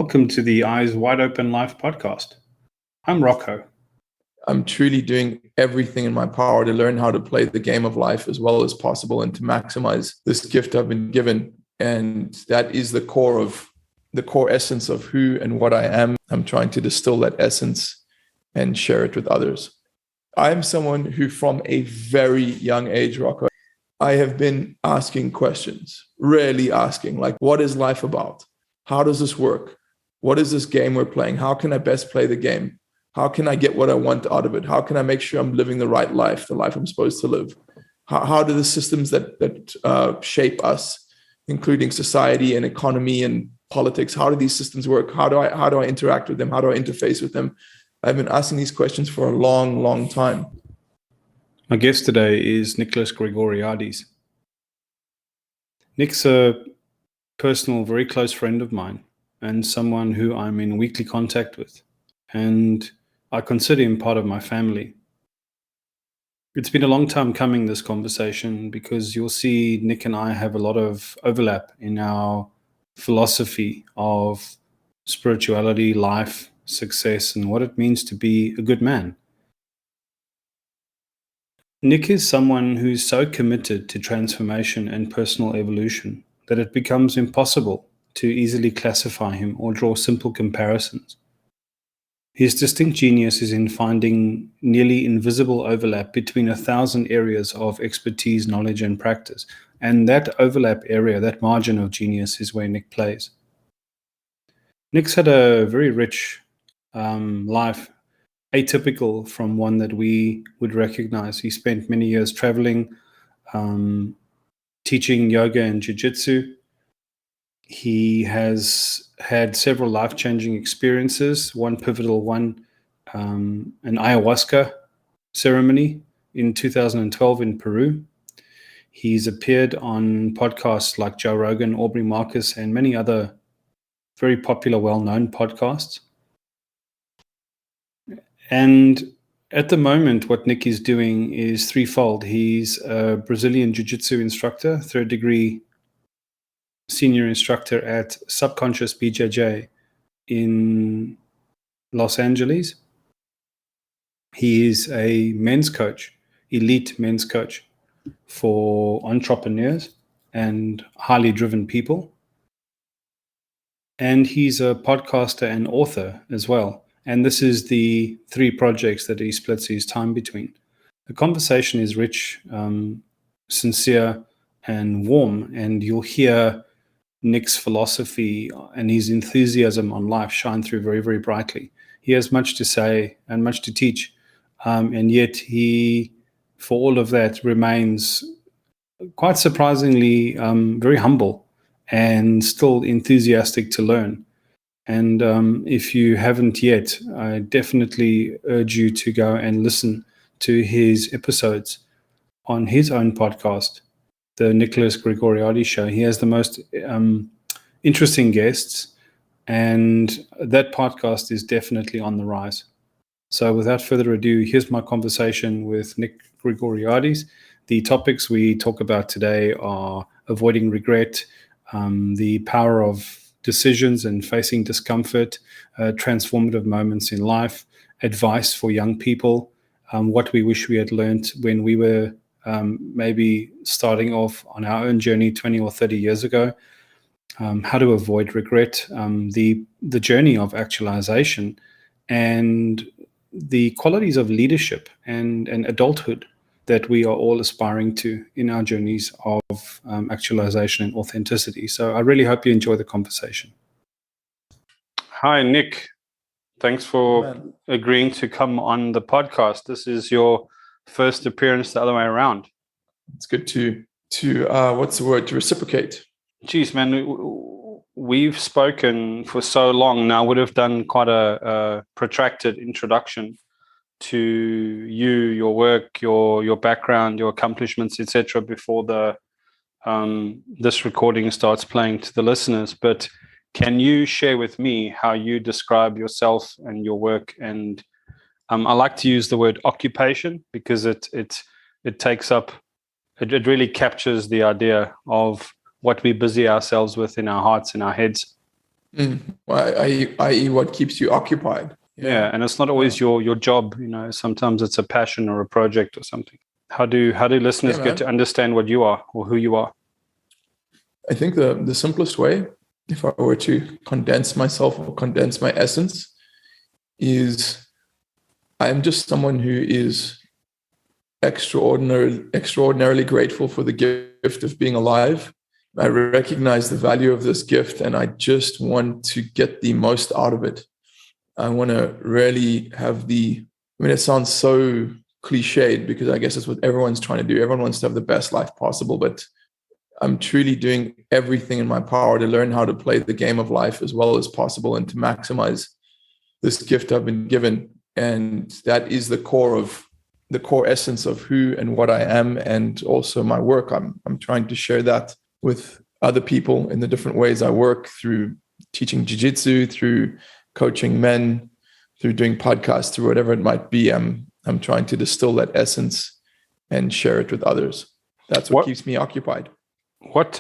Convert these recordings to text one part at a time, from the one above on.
welcome to the Eyes Wide Open Life podcast. I'm Rocco. I'm truly doing everything in my power to learn how to play the game of life as well as possible and to maximize this gift I've been given. And that is the core essence of who and what I am. I'm trying to distill that essence and share it with others. I'm someone who from a very young age, Rocco, I have been asking questions, really asking, like, what is life about? How does this work? What is this game we're playing? How can I best play the game? How can I get what I want out of it? How can I make sure I'm living the right life, the life I'm supposed to live? How do the systems that shape us, including society and economy and politics, how do these systems work? How do I interact with them? How do I interface with them? I've been asking these questions for a long, long time. My guest today is Nicholas Gregoriades. Nick's a personal, very close friend of mine and someone who I'm in weekly contact with. And I consider him part of my family. It's been a long time coming, this conversation, because you'll see Nick and I have a lot of overlap in our philosophy of spirituality, life, success, and what it means to be a good man. Nick is someone who's so committed to transformation and personal evolution that it becomes impossible to easily classify him or draw simple comparisons. His distinct genius is in finding nearly invisible overlap between 1,000 areas of expertise, knowledge, and practice. And that overlap area, that margin of genius, is where Nick plays. Nick's had a very rich life, atypical from one that we would recognize. He spent many years traveling, teaching yoga and jiu-jitsu. He has had several life-changing experiences, one pivotal one, an ayahuasca ceremony in 2012 in Peru. He's appeared on podcasts like Joe Rogan, Aubrey Marcus, and many other very popular, well-known podcasts. And at the moment, what Nick is doing is threefold. He's a Brazilian jiu-jitsu instructor, third degree senior instructor at Subconscious BJJ in Los Angeles. He is a men's coach, elite men's coach for entrepreneurs and highly driven people. And he's a podcaster and author as well. And this is the three projects that he splits his time between. The conversation is rich, sincere, and warm, and you'll hear Nick's philosophy and his enthusiasm on life shine through very, very brightly. He has much to say and much to teach, and yet he, for all of that, remains quite surprisingly very humble and still enthusiastic to learn. And if you haven't yet, I definitely urge you to go and listen to his episodes on his own podcast, the Nicholas Gregoriades Show. He has the most interesting guests, and that podcast is definitely on the rise. So without further ado, here's my conversation with Nic Gregoriades. The topics we talk about today are avoiding regret, the power of decisions and facing discomfort, transformative moments in life, advice for young people, what we wish we had learned when we were maybe starting off on our own journey 20 or 30 years ago, how to avoid regret, the journey of actualization, and the qualities of leadership and adulthood that we are all aspiring to in our journeys of actualization and authenticity. So I really hope you enjoy the conversation. Hi, Nick. Thanks for agreeing to come on the podcast. This is your first appearance the other way around. It's good to what's the word? To reciprocate. Geez, man, we've spoken for so long now. Would have done quite a protracted introduction to you, your work, your background, your accomplishments, etc. before this recording starts playing to the listeners. But can you share with me how you describe yourself and your work? And I like to use the word occupation because it takes up, it really captures the idea of what we busy ourselves with in our hearts and our heads. I.e., what keeps you occupied. Yeah, and it's not always your job. Sometimes it's a passion or a project or something. How do listeners get to understand what you are or who you are? I think the simplest way, if I were to condense myself or condense my essence, is I'm just someone who is extraordinarily grateful for the gift of being alive. I recognize the value of this gift, and I just want to get the most out of it. I want to really have it sounds so cliched because I guess it's what everyone's trying to do. Everyone wants to have the best life possible, but I'm truly doing everything in my power to learn how to play the game of life as well as possible and to maximize this gift I've been given. And that is the core essence of who and what I am, and also my work. I'm trying to share that with other people in the different ways I work, through teaching jiu-jitsu, through coaching men, through doing podcasts, through whatever it might be. I'm trying to distill that essence and share it with others. That's what keeps me occupied. What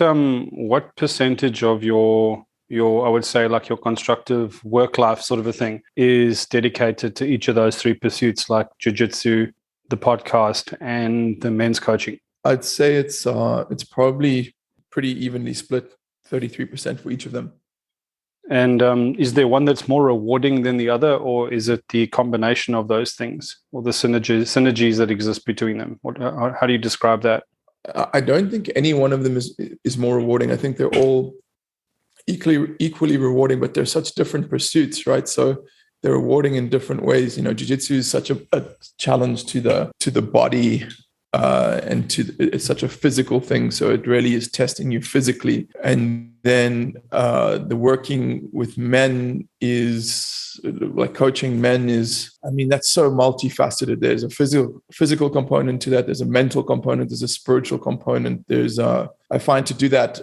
percentage of your I would say like your constructive work life sort of a thing is dedicated to each of those three pursuits, like jiu-jitsu, the podcast, and the men's coaching? I'd say it's probably pretty evenly split, 33% for each of them. And is there one that's more rewarding than the other, or is it the combination of those things, or the synergies that exist between them? How do you describe that? I don't think any one of them is more rewarding. I think they're all equally rewarding, but they're such different pursuits, right? So they're rewarding in different ways. Jiu-jitsu is such a challenge to the body, and it's such a physical thing. So it really is testing you physically. And then the working with men is like coaching men is, that's so multifaceted. There's a physical component to that. There's a mental component. There's a spiritual component. I find to do that,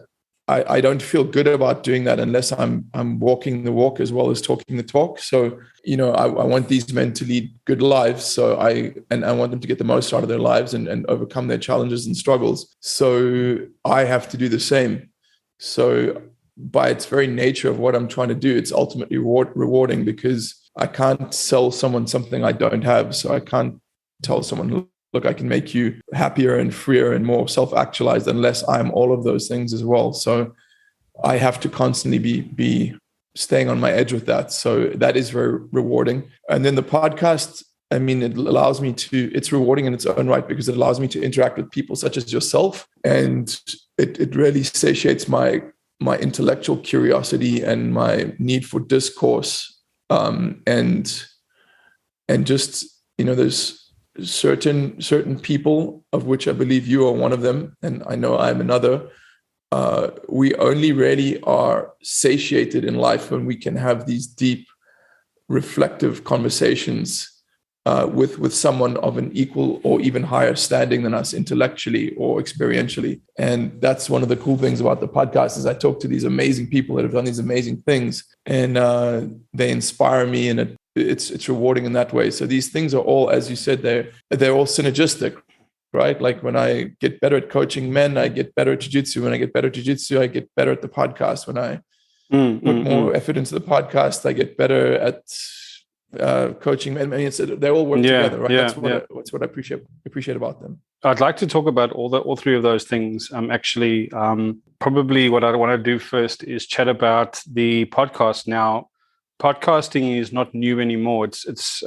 I don't feel good about doing that unless I'm walking the walk as well as talking the talk. So, I want these men to lead good lives. So I want them to get the most out of their lives and overcome their challenges and struggles. So I have to do the same. So by its very nature of what I'm trying to do, it's ultimately rewarding, because I can't sell someone something I don't have. So I can't tell someone, look, I can make you happier and freer and more self-actualized, unless I'm all of those things as well. So I have to constantly be staying on my edge with that. So that is very rewarding. And then the podcast, it allows me it's rewarding in its own right, because it allows me to interact with people such as yourself. And it really satiates my intellectual curiosity and my need for discourse. And just, there's certain people, of which I believe you are one of them, and I know I'm another. We only really are satiated in life when we can have these deep, reflective conversations with someone of an equal or even higher standing than us intellectually or experientially. And that's one of the cool things about the podcast, is I talk to these amazing people that have done these amazing things, and they inspire me, and it's rewarding in that way. So these things are all, as you said, they're all synergistic, right? Like when I get better at coaching men, I get better at jiu-jitsu. When I get better at jiu-jitsu, I get better at the podcast. When I put more effort into the podcast, I get better at coaching men. They all work together, right? That's what I appreciate about them. I'd like to talk about all three of those things. Probably what I want to do first is chat about the podcast. Now, podcasting is not new anymore. It's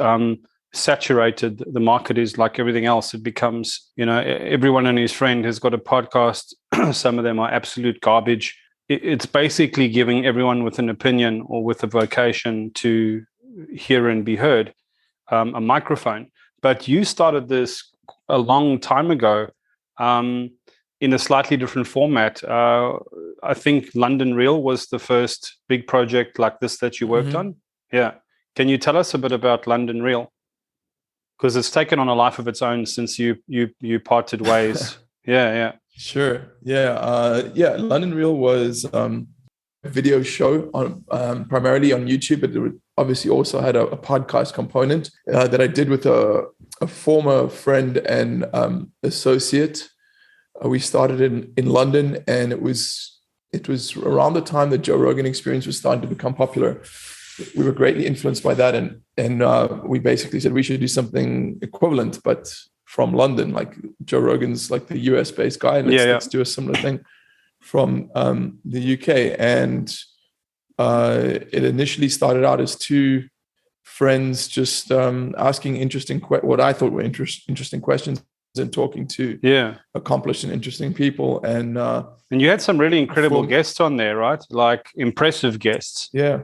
saturated. The market is like everything else. It becomes, everyone and his friend has got a podcast. Some of them are absolute garbage. It's basically giving everyone with an opinion or with a vocation to hear and be heard a microphone. But you started this a long time ago in a slightly different format. I think London Real was the first big project like this that you worked on. Yeah. Can you tell us a bit about London Real? Because it's taken on a life of its own since you parted ways. Yeah. Sure. Yeah. London Real was a video show on primarily on YouTube, but it obviously also had a podcast component that I did with a former friend and associate. We started in London, and it was it was around the time the Joe Rogan Experience was starting to become popular. We were greatly influenced by that, and we basically said we should do something equivalent, but from London. Like Joe Rogan's like the US based guy, and let's do a similar thing from the UK. And it initially started out as two friends just asking what I thought were interesting questions and talking to accomplished and interesting people. And you had some really incredible guests on there, right? Like impressive guests. Yeah,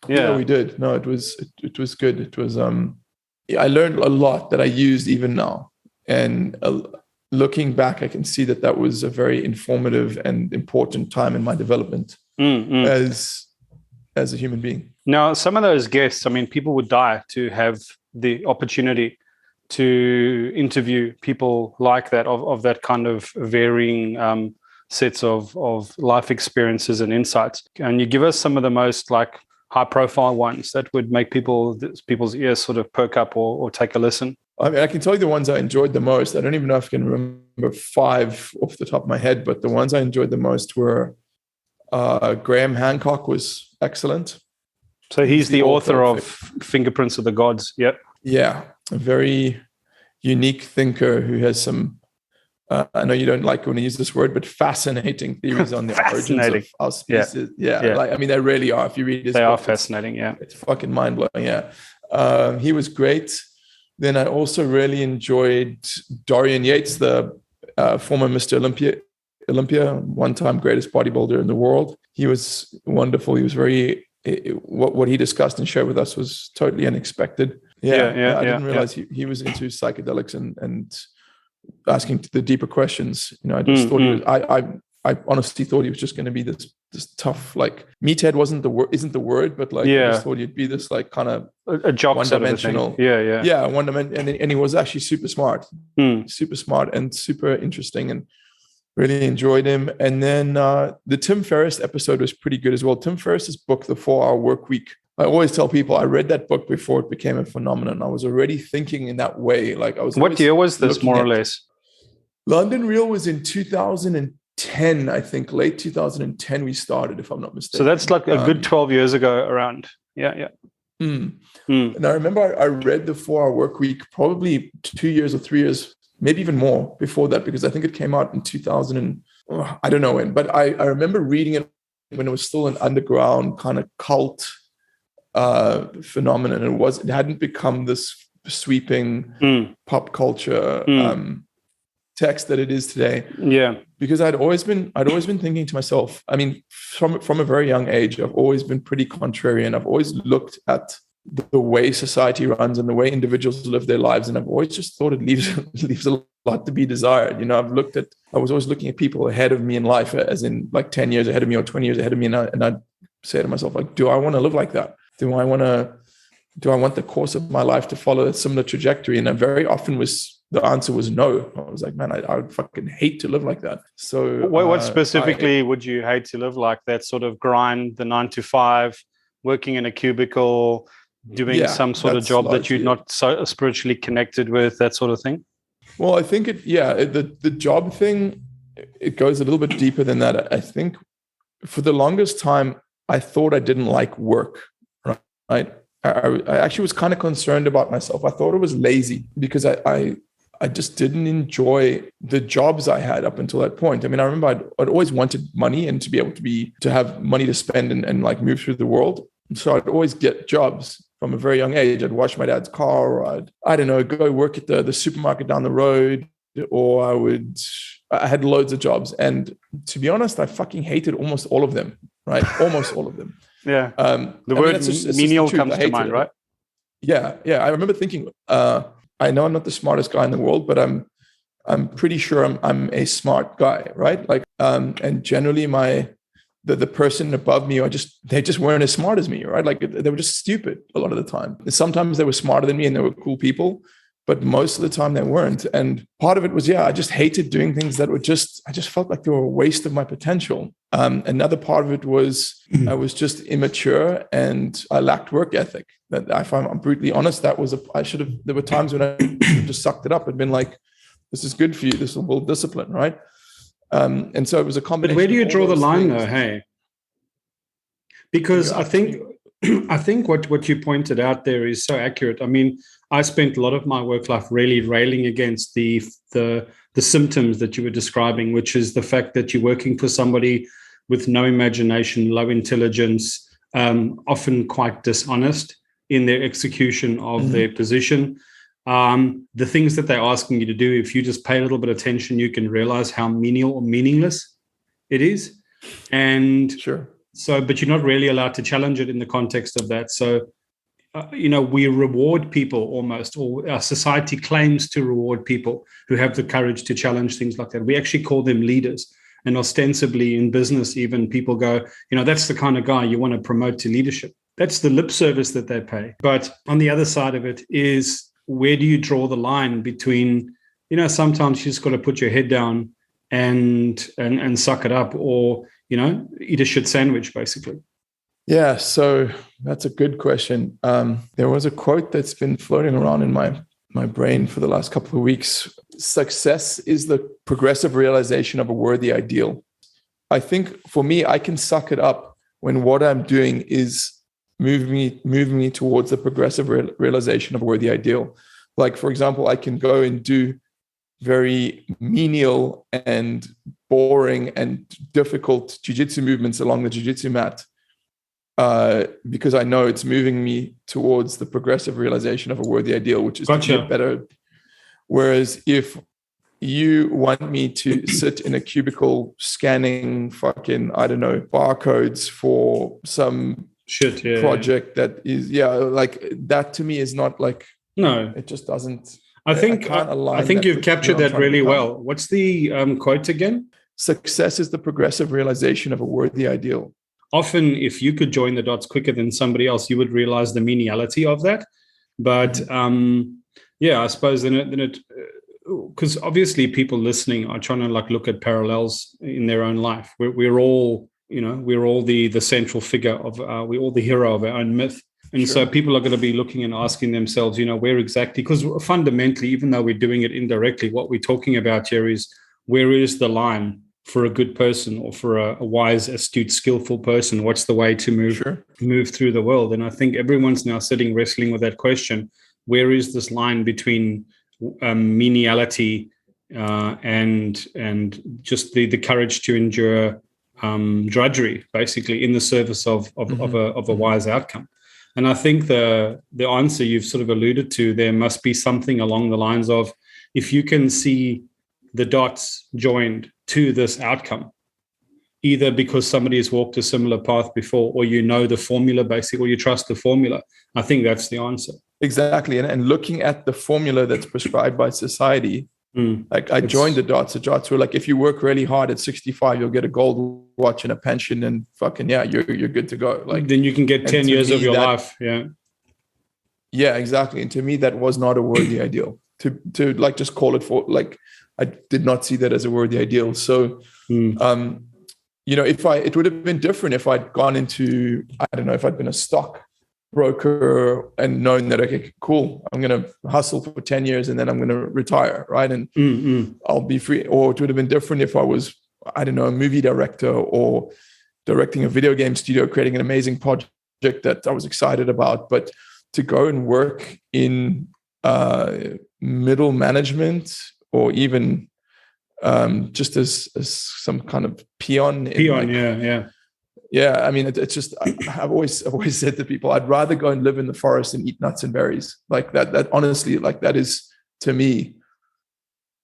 we did. No, it was good. It was I learned a lot that I used even now. And looking back, I can see that was a very informative and important time in my development as a human being. Now, some of those guests, I mean, people would die to have the opportunity to interview people like that, of that kind of varying sets of life experiences and insights. And you give us some of the most like high-profile ones that would make people's ears sort of perk up or take a listen. I mean, I can tell you the ones I enjoyed the most. I don't even know if I can remember 5 off the top of my head, but the ones I enjoyed the most were Graham Hancock was excellent. So he's the author of Fingerprints of the Gods. Yep. Yeah, a very unique thinker who has some, I know you don't like when I use this word, but fascinating theories on the origins of our species. Yeah. Like, I mean, they really are. If you read his book, are fascinating. It's fucking mind-blowing. Yeah. He was great. Then I also really enjoyed Dorian Yates, the former Mr. Olympia, one-time greatest bodybuilder in the world. He was wonderful. He was what he discussed and shared with us was totally unexpected. I didn't realize he was into psychedelics and asking the deeper questions. You know, I just thought he was, I honestly thought he was just going to be this tough, like meathead isn't the word, but like I just thought he'd be this like kind of a jock one-dimensional. One dimension, and he was actually super smart and super interesting, and really enjoyed him. And then the Tim Ferriss episode was pretty good as well. Tim Ferriss's book, The 4-Hour Workweek. I always tell people I read that book before it became a phenomenon. I was already thinking in that way. Like I was. What year was this, more or less? London Real was in 2010, I think. Late 2010 we started, if I'm not mistaken. So that's like a good 12 years ago around. Yeah. And I remember I read The 4-Hour Workweek probably 2 years or 3 years, maybe even more before that, because I think it came out in 2000 and I don't know when, but I remember reading it when it was still an underground kind of cult phenomenon. It hadn't become this sweeping pop culture text that it is today. Yeah. Because I'd always been thinking to myself, I mean, from a very young age, I've always been pretty contrarian. I've always looked at the way society runs and the way individuals live their lives, and I've always just thought it leaves a lot to be desired. You know, I was always looking at people ahead of me in life, as in like 10 years ahead of me or 20 years ahead of me, and I'd say to myself, like, do I want to live like that? Do I want the course of my life to follow a similar trajectory? And I very often the answer was no. I was like, man, I would fucking hate to live like that. So what specifically would you hate to live like? That sort of grind, the 9 to 5, working in a cubicle, doing some sort of job that you're not so spiritually connected with, that sort of thing? Well, I think the job thing, it goes a little bit deeper than that. I think for the longest time, I thought I didn't like work, right? I actually was kind of concerned about myself. I thought I was lazy because I just didn't enjoy the jobs I had up until that point. I mean, I remember I'd always wanted money and to be able to have money to spend and like move through the world. So I'd always get jobs from a very young age. I'd wash my dad's car, or I don't know, go work at the supermarket down the road, or I had loads of jobs. And to be honest, I fucking hated almost all of them, right? Almost all of them. Yeah. The word menial comes to mind, right? Yeah. I remember thinking, I know I'm not the smartest guy in the world, but I'm pretty sure I'm a smart guy, right? Like, and generally the person above me, they just weren't as smart as me, right? Like they were just stupid a lot of the time. Sometimes they were smarter than me and they were cool people, but most of the time they weren't. And part of it was, I just hated doing things that were I just felt like they were a waste of my potential. Another part of it was I was just immature and I lacked work ethic. That if I'm brutally honest, there were times when I just sucked it up and been like, this is good for you. This will build discipline, right? And so it was a combination. But where do you of all draw the those line, things. though? Hey, because I think what you pointed out there is so accurate. I mean, I spent a lot of my work life really railing against the symptoms that you were describing, which is the fact that you're working for somebody with no imagination, low intelligence, often quite dishonest in their execution of their position. The things that they're asking you to do, if you just pay a little bit of attention, you can realize how menial or meaningless it is. And Sure. so, but you're not really allowed to challenge it in the context of that. So, we reward people almost, or our society claims to reward people who have the courage to challenge things like that. We actually call them leaders. And ostensibly in business, even people go, that's the kind of guy you want to promote to leadership. That's the lip service that they pay. But on the other side of it is, where do you draw the line between, sometimes you just got to put your head down and suck it up, or, eat a shit sandwich, basically. Yeah, so that's a good question. There was a quote that's been floating around in my brain for the last couple of weeks. Success is the progressive realization of a worthy ideal. I think for me, I can suck it up when what I'm doing is moving me towards the progressive realization of a worthy ideal. Like, for example, I can go and do very menial and boring and difficult jiu-jitsu movements along the jiu-jitsu mat, because I know it's moving me towards the progressive realization of a worthy ideal, which is to get better. Whereas if you want me to sit in a cubicle scanning fucking, I don't know, barcodes for some project that is, like that to me is not like, no, it just doesn't. I think you've captured that really well. What's the quote again? Success is the progressive realization of a worthy ideal. Often, if you could join the dots quicker than somebody else, you would realize the meniality of that. But I suppose then it because obviously people listening are trying to look at parallels in their own life. We're all the central figure of we're all the hero of our own myth. And so people are going to be looking and asking themselves, where exactly, because fundamentally, even though we're doing it indirectly, what we're talking about here is, where is the line for a good person, or for a wise, astute, skillful person? What's the way to move through the world? And I think everyone's now wrestling with that question. Where is this line between meniality and just the courage to endure drudgery, basically, in the service of a wise outcome? And I think the answer you've sort of alluded to, there must be something along the lines of, if you can see the dots joined to this outcome, either because somebody has walked a similar path before, or the formula basically, or you trust the formula, I think that's the answer. Exactly. And looking at the formula that's prescribed by society, I joined the dots. The dots were like, if you work really hard at 65, you'll get a gold watch and a pension, and fucking you're good to go. Like, then you can get 10 years of your life. Yeah, exactly. And to me, that was not a worthy ideal. To like just call it for, like, I did not see that as a worthy ideal. So, it would have been different if I'd gone into, I don't know, if I'd been a stock broker and known that, okay, cool, I'm going to hustle for 10 years and then I'm going to retire, right? And I'll be free. Or it would have been different if I was, I don't know, a movie director or directing a video game studio, creating an amazing project that I was excited about. But to go and work in middle management, or even just as some kind of peon. Yeah, I mean, it's just, I've always said to people, I'd rather go and live in the forest and eat nuts and berries. Like that honestly, like that is, to me,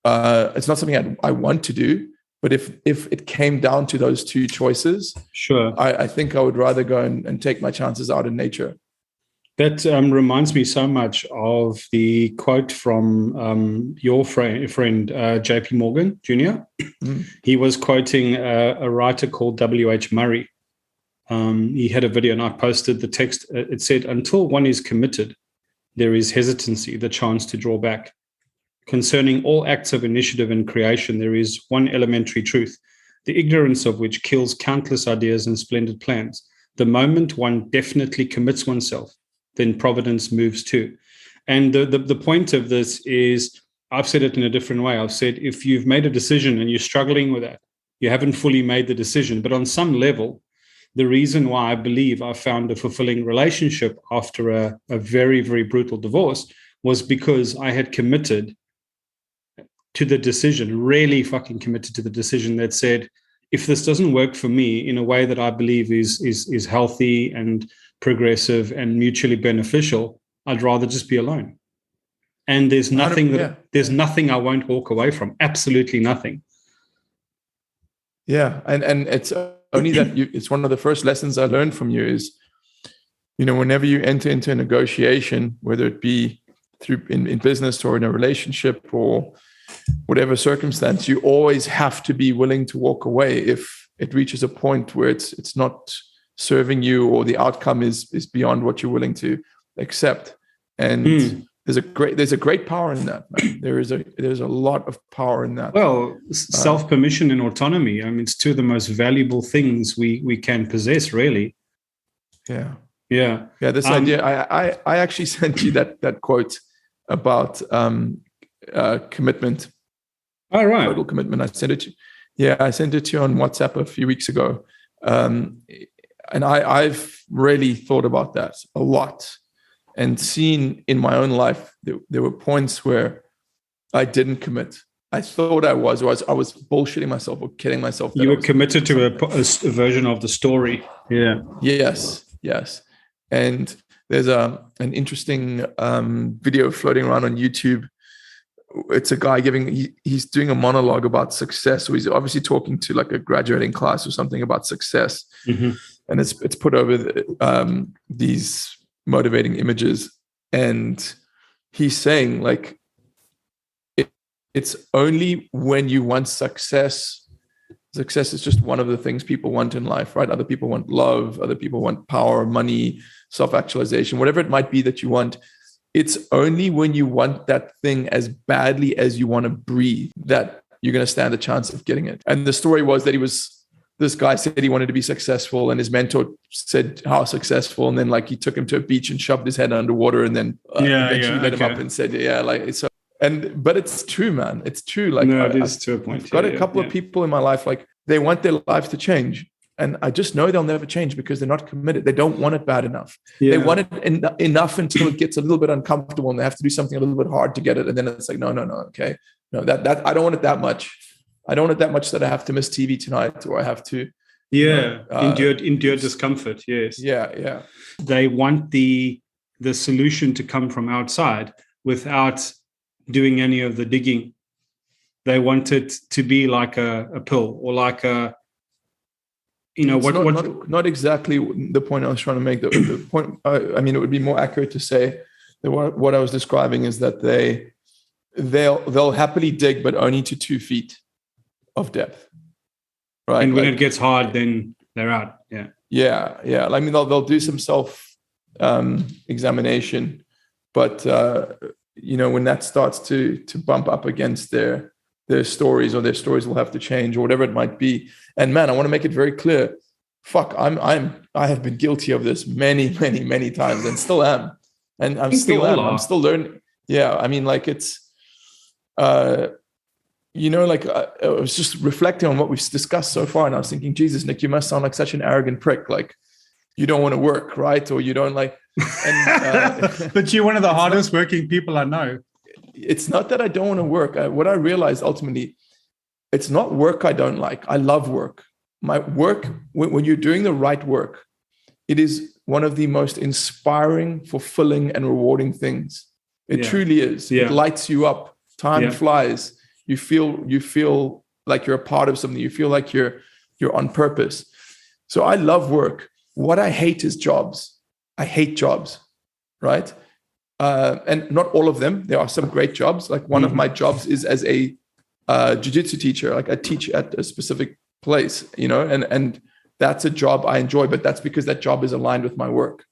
it's not something I want to do, but if it came down to those two choices, I think I would rather go and take my chances out in nature. That reminds me so much of the quote from your friend, JP Morgan Jr. He was quoting a writer called W.H. Murray. He had a video, and I posted the text. It said, "Until one is committed, there is hesitancy, the chance to draw back. Concerning all acts of initiative and creation, there is one elementary truth, the ignorance of which kills countless ideas and splendid plans. The moment one definitely commits oneself, then providence moves too." And the point of this is, I've said it in a different way. I've said, if you've made a decision and you're struggling with that, You haven't fully made the decision. But on some level, the reason why I believe I found a fulfilling relationship after a very, very brutal divorce was because I had committed to the decision, really fucking committed to the decision that said, if this doesn't work for me in a way that I believe is healthy and progressive and mutually beneficial, I'd rather just be alone. And there's nothing there's nothing I won't walk away from. Absolutely nothing. Yeah, and it's only that it's one of the first lessons I learned from you is, whenever you enter into a negotiation, whether it be through in business or in a relationship or whatever circumstance, you always have to be willing to walk away if it reaches a point where it's not serving you or the outcome is beyond what you're willing to accept. And there's a great power in that, man. There's a lot of power in that. Well, self-permission and autonomy, I mean, it's two of the most valuable things we can possess, really. Yeah. This idea, I actually sent you that quote about commitment. Oh, right. Total commitment. I sent it to you on WhatsApp a few weeks ago. And I've really thought about that a lot and seen in my own life, there were points where I didn't commit. I thought I was bullshitting myself or kidding myself. You were committed to a version of the story. Yeah. Yes. And there's an interesting video floating around on YouTube. It's a guy he's doing a monologue about success. So he's obviously talking to like a graduating class or something about success. Mm-hmm. And it's put over these motivating images. And he's saying like, it's only when you want success. Success is just one of the things people want in life, right? Other people want love. Other people want power, money, self-actualization, whatever it might be that you want. It's only when you want that thing as badly as you want to breathe that you're going to stand a chance of getting it. And the story was that this guy said he wanted to be successful, and his mentor said how successful. And then like he took him to a beach and shoved his head underwater, and then eventually let him up and said, but it's true, man. It's true. Like it is to a point. I've got a couple of people in my life, like they want their lives to change. And I just know they'll never change because they're not committed. They don't want it bad enough. Yeah. They want it enough until it gets a little bit uncomfortable and they have to do something a little bit hard to get it. And then it's like, no, okay. No, that I don't want it that much. I don't want it that much that I have to miss TV tonight or I have to endure discomfort. Yes. Yeah. They want the solution to come from outside without doing any of the digging. They want it to be like a pill or like a not exactly the point I was trying to make. The point, I mean, it would be more accurate to say that what I was describing is that they'll happily dig, but only to 2 feet of depth, right? And when it gets hard, then they're out. Yeah. I mean, they'll do some self examination, but when that starts to bump up against their stories, or their stories will have to change, or whatever it might be. And man, I want to make it very clear. Fuck, I have been guilty of this many, many, many times, and still am. And I'm still learning. Yeah, I mean, like it's, I was just reflecting on what we've discussed so far, and I was thinking, Jesus, Nick, you must sound like such an arrogant prick. Like you don't want to work, right? Or you don't like. And, but you're one of the hardest working people I know. It's not that I don't want to work. What I realized ultimately, it's not work I don't like. I love work. My work, when you're doing the right work, it is one of the most inspiring, fulfilling, and rewarding things. It truly is. Yeah. It lights you up. Time flies. You feel like you're a part of something. You feel like you're on purpose. So I love work. What I hate is jobs. I hate jobs, right? And not all of them. There are some great jobs. Like one of my jobs is as a jiu-jitsu teacher. Like I teach at a specific place, and that's a job I enjoy, but that's because that job is aligned with my work,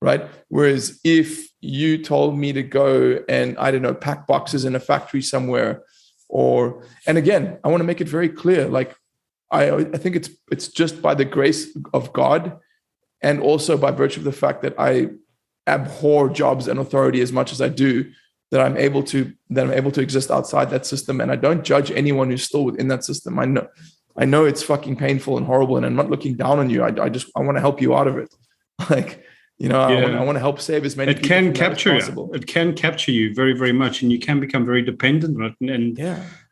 right? Whereas if you told me to go and, I don't know, pack boxes in a factory somewhere, and again, I want to make it very clear, like I think it's just by the grace of God, and also by virtue of the fact that I abhor jobs and authority as much as I do, that I'm able to exist outside that system. And I don't judge anyone who's still within that system. I know it's fucking painful and horrible, and I'm not looking down on you. I want to help you out of it. Like, I want to help save as many people from that as possible. It can capture you very, very much, and you can become very dependent on it.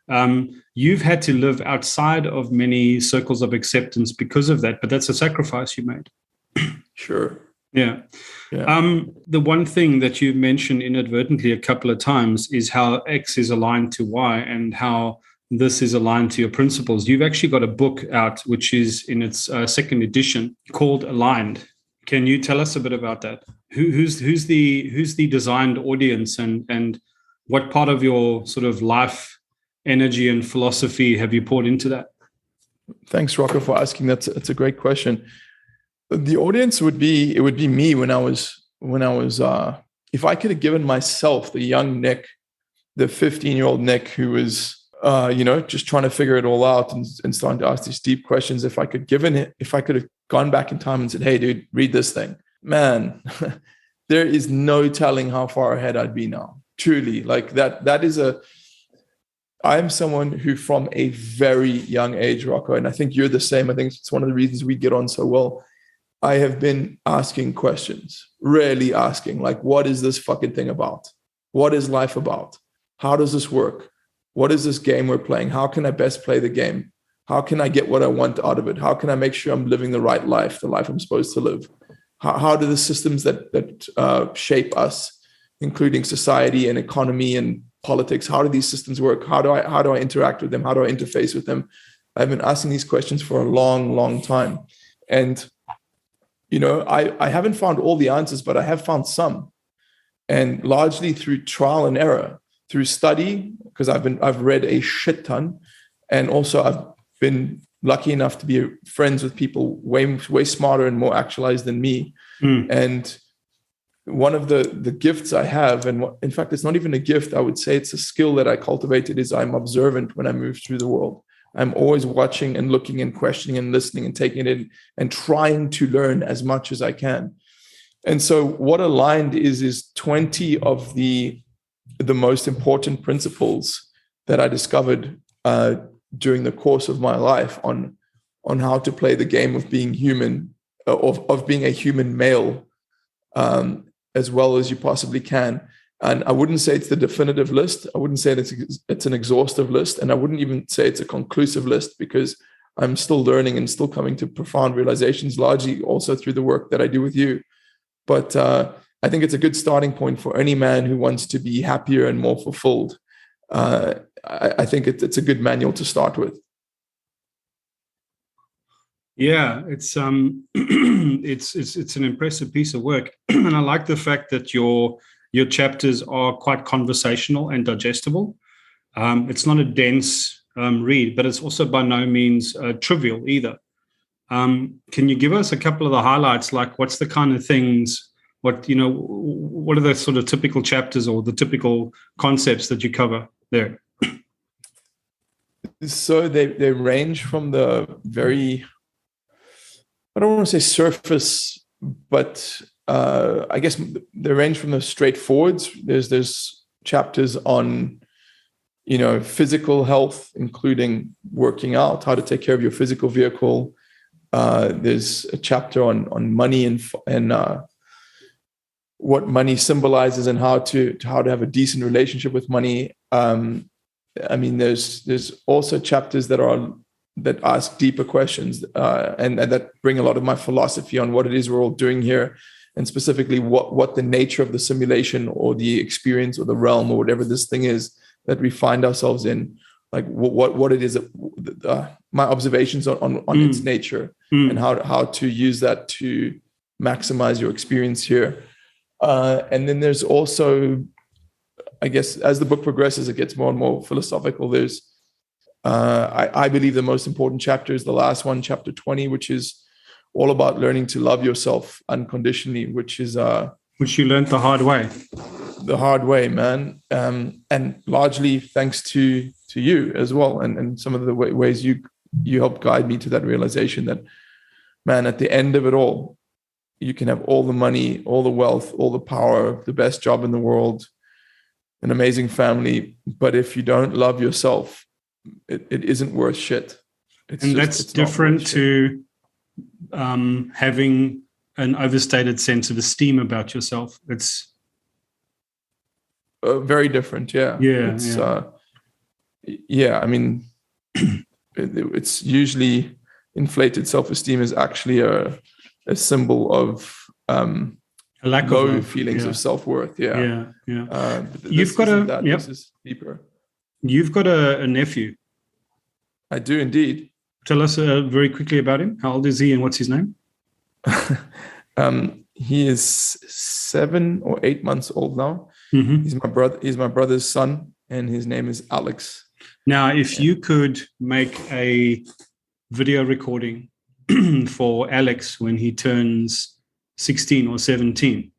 And you've had to live outside of many circles of acceptance because of that, but that's a sacrifice you made. Sure. Yeah. The one thing that you mentioned inadvertently a couple of times is how X is aligned to Y and how this is aligned to your principles. You've actually got a book out, which is in its second edition, called Aligned. Can you tell us a bit about that? Who's the designed audience, and what part of your sort of life, energy, and philosophy have you poured into that? Thanks, Rocco, for asking. That's a great question. The audience would be me when I was if I could have given myself, the young Nick, the 15-year-old Nick who was just trying to figure it all out and starting to ask these deep questions. If I could have gone back in time and said, "Hey, dude, read this thing," man, there is no telling how far ahead I'd be now. Truly, like that is I'm someone who from a very young age, Rocco, and I think you're the same. I think it's one of the reasons we get on so well. I have been asking questions, really asking, like, what is this fucking thing about? What is life about? How does this work? What is this game we're playing? How can I best play the game? How can I get what I want out of it? How can I make sure I'm living the right life, the life I'm supposed to live? How do the systems that shape us, including society and economy and politics, how do these systems work? How do I interact with them? How do I interface with them? I've been asking these questions for a long, long time. And, I haven't found all the answers, but I have found some. And largely through trial and error, through study, because I've read a shit ton. And also I've been lucky enough to be friends with people way smarter and more actualized than me. And one of the gifts I have, and in fact, it's not even a gift, I would say it's a skill that I cultivated, is I'm observant when I move through the world. I'm always watching and looking and questioning and listening and taking it in and trying to learn as much as I can. And so what Aligned is 20 of the most important principles that I discovered during the course of my life on how to play the game of being human, of being a human male, as well as you possibly can. And I wouldn't say it's the definitive list. I wouldn't say it's an exhaustive list. And I wouldn't even say it's a conclusive list, because I'm still learning and still coming to profound realizations, largely also through the work that I do with you. But I think it's a good starting point for any man who wants to be happier and more fulfilled. I think it's a good manual to start with. Yeah, it's it's an impressive piece of work, and I like the fact that your chapters are quite conversational and digestible. It's not a dense read, but it's also by no means trivial either. Can you give us a couple of the highlights? Like, what's the kind of things? What are the sort of typical chapters or the typical concepts that you cover there? So they range from the very, I don't want to say surface, but I guess they range from the straightforwards. There's chapters on, physical health, including working out, how to take care of your physical vehicle. There's a chapter on money and what money symbolizes and how to have a decent relationship with money. There's also chapters that ask deeper questions and that bring a lot of my philosophy on what it is we're all doing here, and specifically what the nature of the simulation or the experience or the realm or whatever this thing is that we find ourselves in, like what it is, my observations on its nature and how to use that to maximize your experience here. And then there's also, I guess, as the book progresses, it gets more and more philosophical. There's, I believe the most important chapter is the last one, chapter 20, which is all about learning to love yourself unconditionally, which is which you learned the hard way. The hard way, man. And largely thanks to you as well, and some of the ways you helped guide me to that realization that, man, at the end of it all, you can have all the money, all the wealth, all the power, the best job in the world, an amazing family, but if you don't love yourself, it isn't worth shit. That's different to having an overstated sense of esteem about yourself. It's very different. Yeah. I mean, it's usually inflated self-esteem is actually a symbol of a lack of feelings of self-worth. This is deeper. You've got a nephew. I do indeed. Tell us very quickly about him. How old is he and what's his name? He is 7 or 8 months old now. Mm-hmm. He's my brother's son, and his name is Alex. Now, if you could make a video recording for Alex when he turns 16 or 17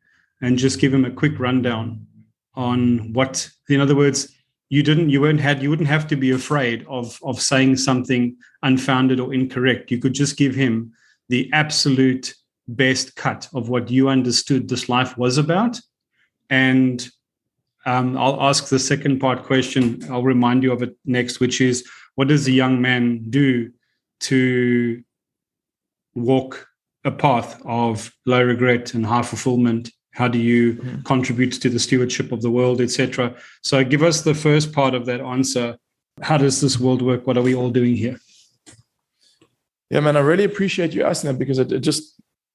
and just give him a quick rundown on what, in other words, you wouldn't have to be afraid of saying something unfounded or incorrect. You could just give him the absolute best cut of what you understood this life was about. And I'll ask the second part question. I'll remind you of it next, which is, what does a young man do to walk a path of low regret and high fulfillment? How do you contribute to the stewardship of the world, etc.? So give us the first part of that answer. How does this world work? What are we all doing here? Yeah, man, I really appreciate you asking that, because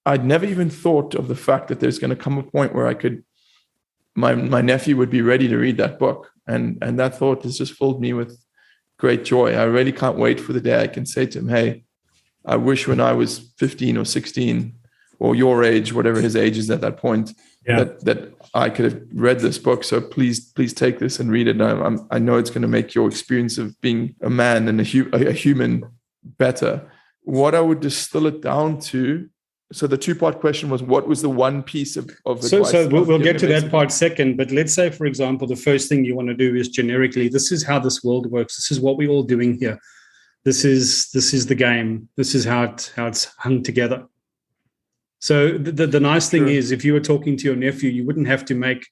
I'd never even thought of the fact that there's going to come a point where my nephew would be ready to read that book. And that thought has just filled me with great joy. I really can't wait for the day I can say to him, hey, I wish when I was 15 or 16 or your age, whatever his age is at that point, that I could have read this book. So please take this and read it. I know it's going to make your experience of being a man and a human better. What I would distill it down to, so the two-part question was, what was the one piece of advice? So we'll get to that part second, but let's say, for example, the first thing you want to do is generically, this is how this world works. This is what we're all doing here. This is the game. This is how it's hung together. So the nice thing is, if you were talking to your nephew, you wouldn't have to make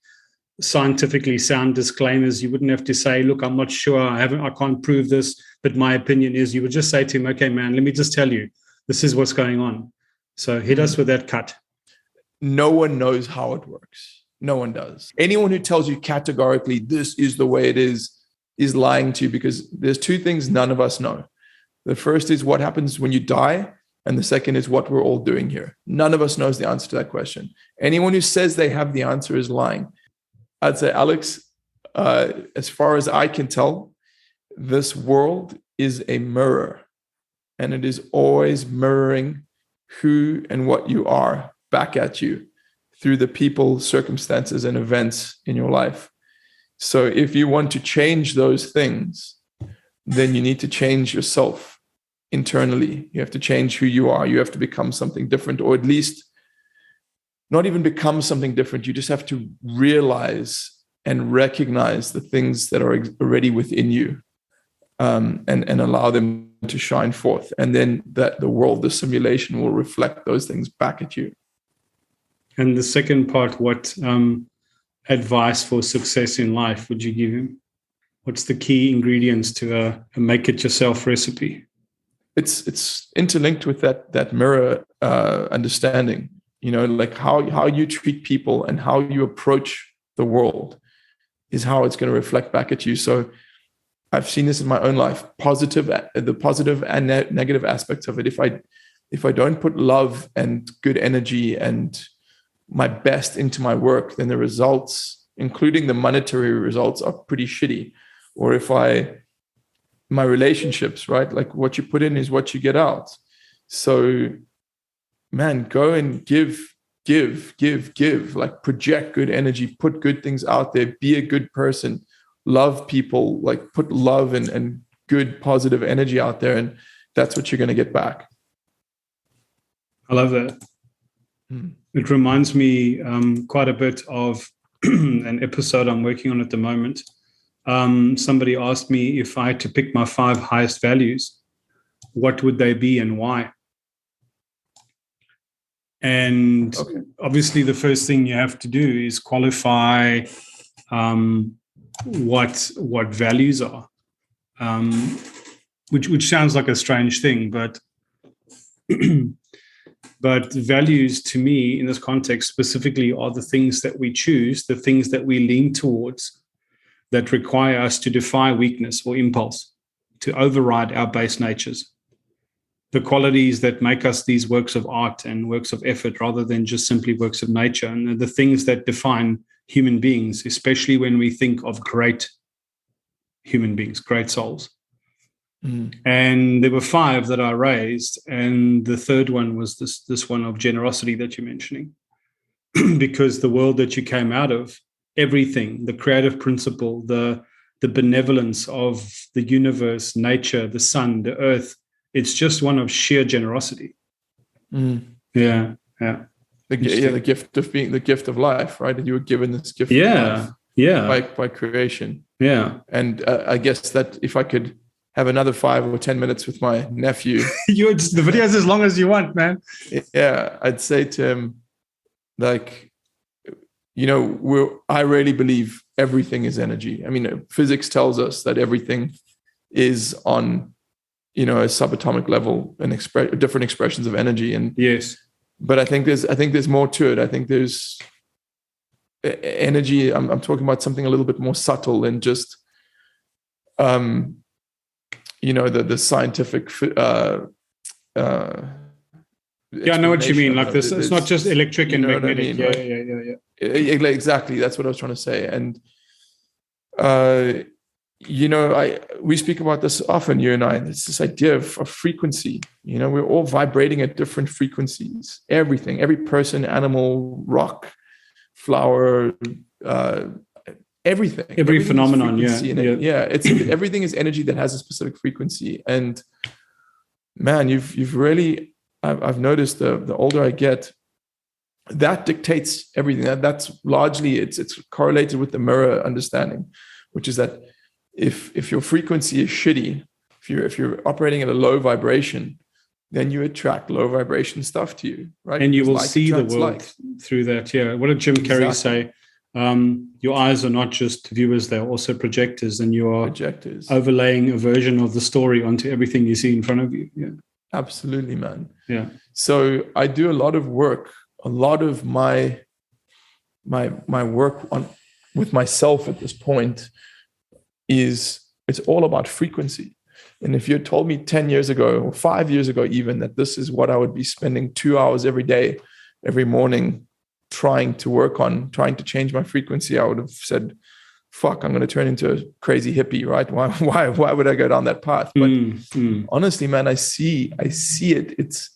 scientifically sound disclaimers. You wouldn't have to say, look, I'm not sure. I can't prove this, but my opinion is. You would just say to him, okay, man, let me just tell you, this is what's going on. So hit us with that cut. No one knows how it works. No one does. Anyone who tells you categorically this is the way it is lying to you, because there's two things none of us know. The first is what happens when you die, and the second is what we're all doing here. None of us knows the answer to that question. Anyone who says they have the answer is lying. I'd say, Alex, as far as I can tell, this world is a mirror, and it is always mirroring who and what you are back at you through the people, circumstances, and events in your life. So if you want to change those things, then you need to change yourself internally. You have to change who you are. You have to become something different, or at least not even become something different. You just have to realize and recognize the things that are already within you, and allow them to shine forth. And then that the world, the simulation, will reflect those things back at you. And the second part, what advice for success in life would you give him? What's the key ingredients to a make it yourself recipe? It's interlinked with that mirror understanding, like how you treat people and how you approach the world is how it's going to reflect back at you. So I've seen this in my own life, the positive and negative aspects of it. If I don't put love and good energy and my best into my work, then the results, including the monetary results, are pretty shitty. Or if my relationships, right? Like what you put in is what you get out. So, man, go and give, like project good energy, put good things out there, be a good person, love people, like put love and good positive energy out there. And that's what you're going to get back. I love that. It reminds me quite a bit of an episode I'm working on at the moment. Somebody asked me if I had to pick my 5 highest values, what would they be and why? And obviously the first thing you have to do is qualify what values are. which sounds like a strange thing, but but values to me in this context specifically are the things that we choose, the things that we lean towards, that require us to defy weakness or impulse, to override our base natures. The qualities that make us these works of art and works of effort rather than just simply works of nature, and the things that define human beings, especially when we think of great human beings, great souls. And there were 5 that I raised, and the third one was this one of generosity that you're mentioning. Because the world that you came out of, everything, the creative principle, the benevolence of the universe, nature, the sun, the earth, it's just one of sheer generosity. Yeah. The gift of being, the gift of life, right? And you were given this gift of life by creation. Yeah. And I guess that if I could have another 5 or 10 minutes with my nephew. The video's as long as you want, man. Yeah, I'd say to him, like, I really believe everything is energy. I mean, physics tells us that everything is on, a subatomic level and different expressions of energy. And yes, but I think there's more to it. I think there's energy. I'm talking about something a little bit more subtle than just, the scientific. I know what you mean. Like this, it's not just electric and magnetic. Yeah. Exactly. That's what I was trying to say. And we speak about this often, you and I. And it's this idea of frequency. We're all vibrating at different frequencies. Everything, every person, animal, rock, flower, everything, every phenomenon. It's everything is energy that has a specific frequency. And man, you've really, I've noticed the older I get, that dictates everything. That's largely it's correlated with the mirror understanding, which is that if your frequency is shitty, if you're operating at a low vibration, then you attract low vibration stuff to you, right? And you will see the world through that. Yeah. What did Jim Carrey say? Your eyes are not just viewers, they're also projectors, and you are overlaying a version of the story onto everything you see in front of you. Yeah. Absolutely, man. Yeah. So I do a lot of work, a lot of my work with myself at this point it's all about frequency. And if you had told me 10 years ago or 5 years ago even that this is what I would be spending 2 hours every day, every morning, trying to change my frequency, I would have said, fuck, I'm going to turn into a crazy hippie, right? Why would I go down that path? But honestly, man, I see it.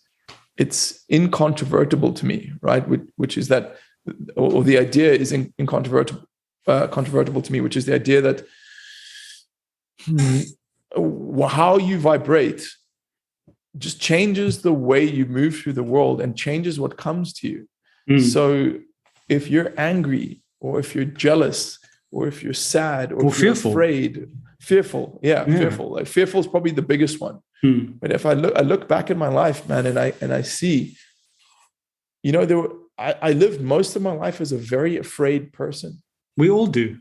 It's incontrovertible to me, right? Which is that, or the idea is incontrovertible to me, which is the idea that how you vibrate just changes the way you move through the world and changes what comes to you. So if you're angry, or if you're jealous, or if you're sad, or if you're afraid, fearful. Like fearful is probably the biggest one. But if I look back at my life, man, and I see, I lived most of my life as a very afraid person. We all do.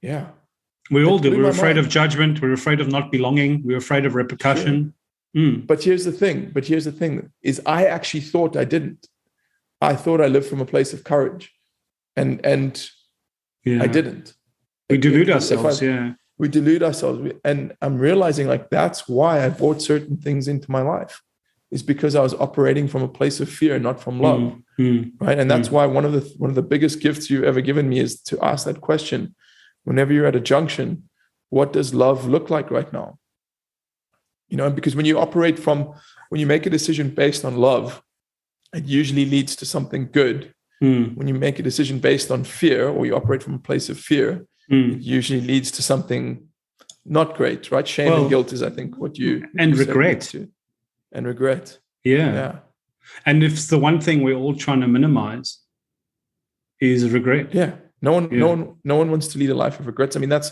Yeah. We all do. We're afraid of judgment. We're afraid of not belonging. We're afraid of repercussion. Sure. But here's the thing is I actually thought I didn't. I thought I lived from a place of courage, and I didn't. We delude ourselves. We delude ourselves, and I'm realizing like that's why I brought certain things into my life, is because I was operating from a place of fear, not from love, right? And that's why one of the biggest gifts you've ever given me is to ask that question: whenever you're at a junction, what does love look like right now? Because when you make a decision based on love, it usually leads to something good. When you make a decision based on fear, or you operate from a place of fear, it usually leads to something not great, right? Shame and guilt is, I think, what you regret. And regret. Yeah. And if the one thing we're all trying to minimize is regret. Yeah. No one wants to lead a life of regrets. I mean, that's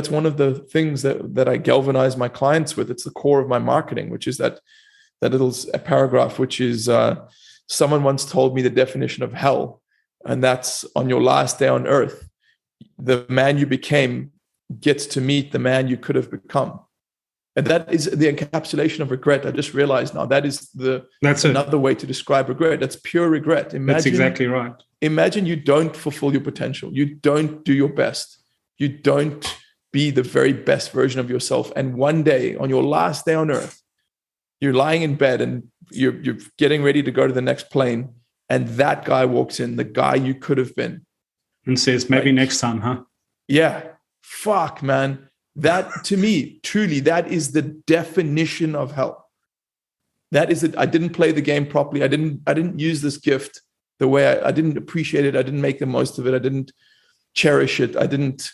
one of the things that I galvanize my clients with. It's the core of my marketing, which is that little paragraph, which is someone once told me the definition of hell, and that's on your last day on earth, the man you became gets to meet the man you could have become. And that is the encapsulation of regret. I just realized now that's another way to describe regret. That's pure regret. That's exactly right. Imagine you don't fulfill your potential. You don't do your best. You don't be the very best version of yourself. And one day, on your last day on earth, you're lying in bed and you're getting ready to go to the next plane. And that guy walks in, the guy you could have been. And says, maybe next time, huh? Yeah. Fuck, man. That, to me, truly, that is the definition of hell. That is it. I didn't play the game properly. I didn't use this gift the way I didn't appreciate it. I didn't make the most of it. I didn't cherish it. I didn't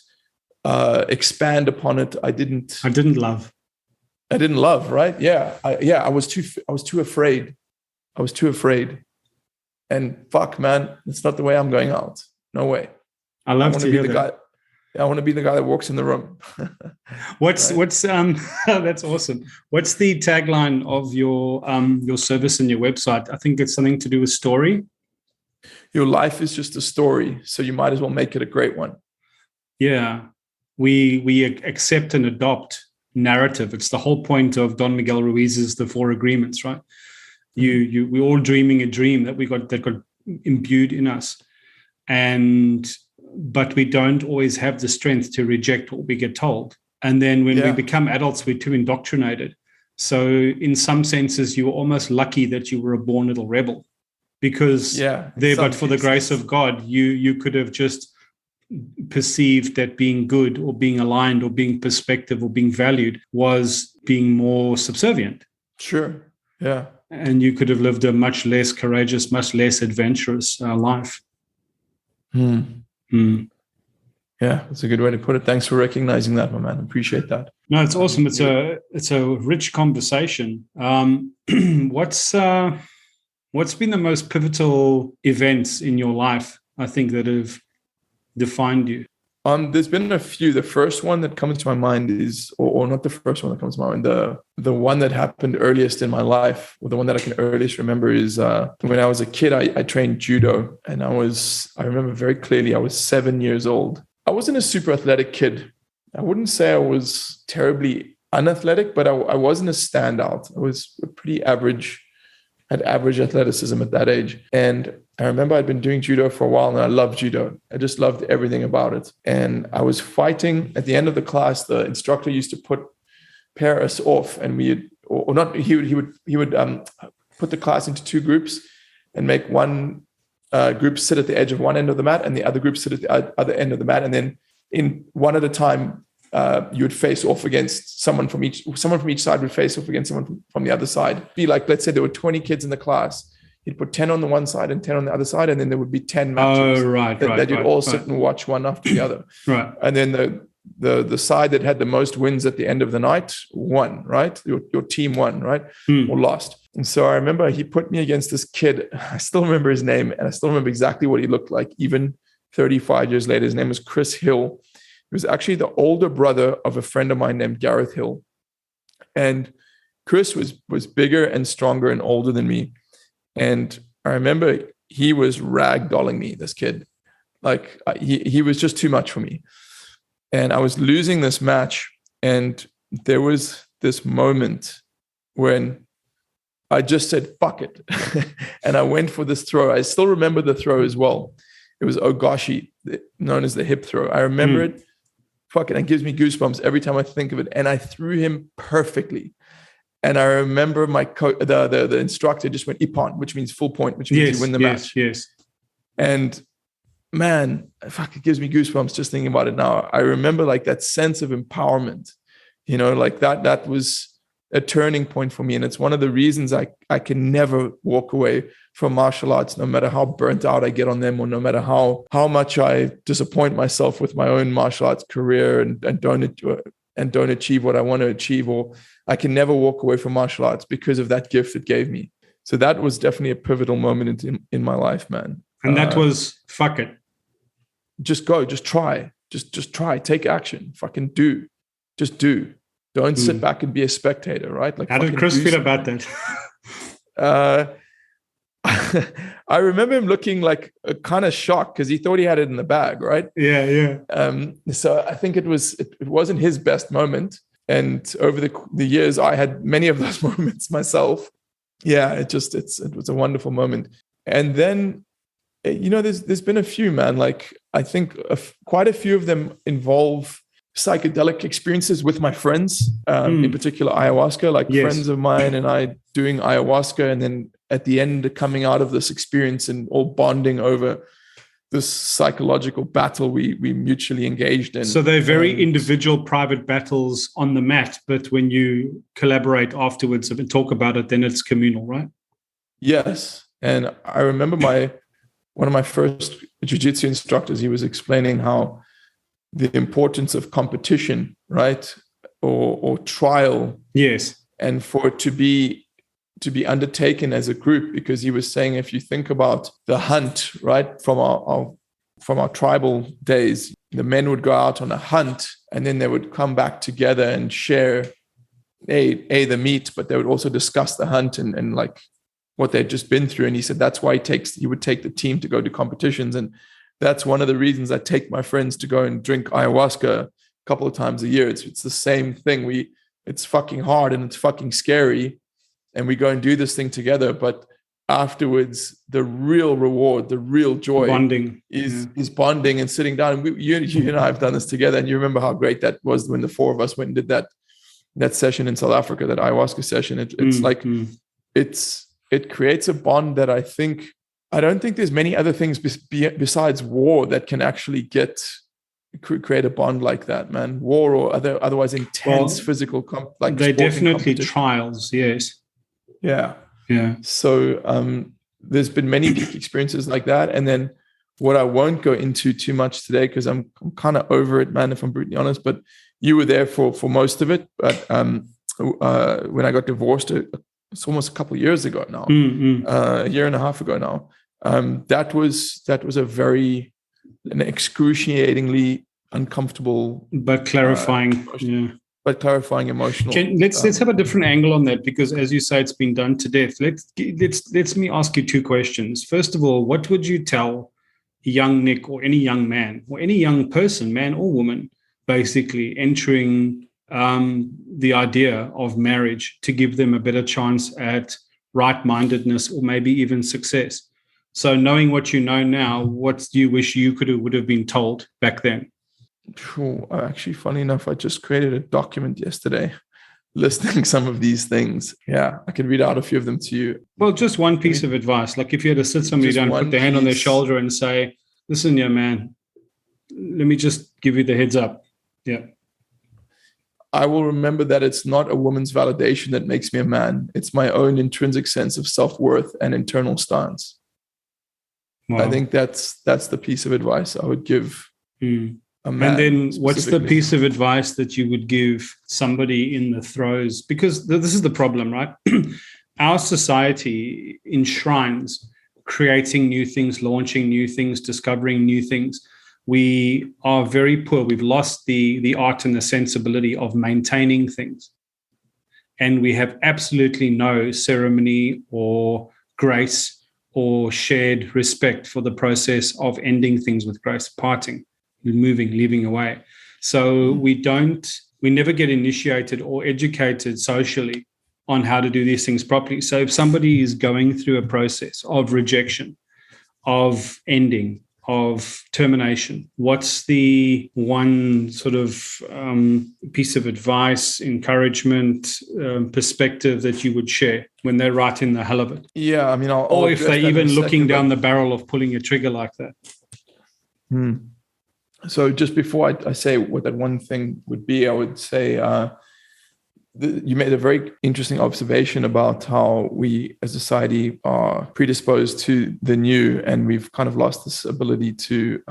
expand upon it. I didn't love. I didn't love, right? Yeah. I was too afraid. I was too afraid. And fuck, man, it's not the way I'm going out. No way. I want to be the guy. I want to be the guy that walks in the room. What's that's awesome. What's the tagline of your service and your website? I think it's something to do with story. Your life is just a story, so you might as well make it a great one. Yeah. We accept and adopt narrative. It's the whole point of Don Miguel Ruiz's The Four Agreements, right? We're all dreaming a dream that got imbued in us. But we don't always have the strength to reject what we get told. And then when we become adults, we're too indoctrinated. So in some senses, you were almost lucky that you were a born little rebel, because but for the grace of God, you could have just perceived that being good or being aligned or being perspective or being valued was being more subservient. Sure. Yeah. And you could have lived a much less courageous, much less adventurous life. Yeah, that's a good way to put it. Thanks for recognizing that, my man. Appreciate that. No, it's awesome. It's a rich conversation. What's been the most pivotal events in your life, I think, that have defined you? There's been a few. The first one that comes to my mind is, or not the first one that comes to my mind, the one that happened earliest in my life, or the one that I can earliest remember is when I was a kid, I trained judo, and I remember very clearly, I was 7 years old. I wasn't a super athletic kid. I wouldn't say I was terribly unathletic, but I wasn't a standout. I was pretty average, had average athleticism at that age. And I remember I'd been doing judo for a while, and I loved judo. I just loved everything about it. And I was fighting at the end of the class. The instructor used to pair us off, and he would put the class into two groups and make one group sit at the edge of one end of the mat and the other group sit at the other end of the mat. And then in one at a time, you would face off against someone from each side would face off against someone from the other side. Be like, let's say there were 20 kids in the class. You'd put 10 on the one side and 10 on the other side, and then there would be 10 matches that you'd all sit and watch one after the other. Right. And then the side that had the most wins at the end of the night won, right? Your team won, right? Or lost. And so I remember he put me against this kid. I still remember his name, and I still remember exactly what he looked like, even 35 years later. His name was Chris Hill. He was actually the older brother of a friend of mine named Gareth Hill. And Chris was bigger and stronger and older than me. And I remember he was ragdolling me, this kid. Like he was just too much for me. And I was losing this match. And there was this moment when I just said, fuck it. And I went for this throw. I still remember the throw as well. It was Ogashi, known as the hip throw. I remember it. Fuck it. It gives me goosebumps every time I think of it. And I threw him perfectly. And I remember the instructor just went ippon, which means full point, which means you win the match. Yes. And man, fuck, it gives me goosebumps just thinking about it now. I remember like that sense of empowerment, like that was a turning point for me. And it's one of the reasons I can never walk away from martial arts, no matter how burnt out I get on them, or no matter how much I disappoint myself with my own martial arts career and don't achieve what I want to achieve, or I can never walk away from martial arts because of that gift it gave me. So that was definitely a pivotal moment in my life, man. And that was fuck it. Just go, just try, just try, take action, fucking do, just do. Don't sit back and be a spectator, right? Like, how did Chris feel about that? I remember him looking like kind of shocked because he thought he had it in the bag, right? Yeah. So I think it wasn't his best moment, And over the years, I had many of those moments myself. Yeah, it was a wonderful moment. And then, there's been a few, man. Like, I think quite a few of them involve psychedelic experiences with my friends, in particular ayahuasca, like friends of mine and I doing ayahuasca, and then at the end coming out of this experience and all bonding over this psychological battle we mutually engaged in. So they're very individual, private battles on the mat, but when you collaborate afterwards and talk about it, then it's communal, right? Yes. And I remember one of my first jiu-jitsu instructors, he was explaining how the importance of competition, right? Or trial. Yes. And for it to be undertaken as a group, because he was saying, if you think about the hunt, right, from our tribal days, the men would go out on a hunt and then they would come back together and share the meat, but they would also discuss the hunt and like what they'd just been through. And he said that's why he would take the team to go to competitions. And that's one of the reasons I take my friends to go and drink ayahuasca a couple of times a year. It's the same thing. It's fucking hard and it's fucking scary, and we go and do this thing together. But afterwards, the real reward, the real joy, bonding is bonding and sitting down. And you and I have done this together. And you remember how great that was when the four of us went and did that session in South Africa, that ayahuasca session. It creates a bond that I don't think there's many other things besides war that can actually create a bond like that, man. War or otherwise intense physical they're definitely trials. Yes. Yeah. Yeah. So there's been many peak experiences like that. And then what I won't go into too much today, because I'm kind of over it, man, if I'm brutally honest, but you were there for most of it. But when I got divorced, it's almost a couple of years ago now, a year and a half ago now. That was an excruciatingly uncomfortable, but clarifying, clarifying emotional. Let's have a different angle on that, because as you say, it's been done to death. Let me ask you two questions. First of all, what would you tell young Nick, or any young man, or any young person, man or woman, basically entering the idea of marriage, to give them a better chance at right-mindedness or maybe even success? So knowing what you know now, what do you wish you would have been told back then? Actually, funny enough, I just created a document yesterday listing some of these things. Yeah, I can read out a few of them to you. Well, just one piece of advice. Like if you had to sit somebody down, put their hand on their shoulder and say, listen, young man, let me just give you the heads up. Yeah. I will remember that it's not a woman's validation that makes me a man. It's my own intrinsic sense of self-worth and internal stance. Wow. I think that's the piece of advice I would give a man. And then what's the piece of advice that you would give somebody in the throes? Because this is the problem, right? Our society enshrines creating new things, launching new things, discovering new things. We are very poor. We've lost the art and the sensibility of maintaining things. And we have absolutely no ceremony or grace or shared respect for the process of ending things with grace, parting, moving, leaving away. So we never get initiated or educated socially on how to do these things properly. So if somebody is going through a process of rejection, of ending, of termination, what's the one sort of piece of advice, encouragement, perspective that you would share when they're right in the hell of it? Yeah, I mean, or if they're even looking down the barrel of pulling a trigger like that. So just before I say what that one thing would be, I would say you made a very interesting observation about how we as a society are predisposed to the new, and we've kind of lost this ability to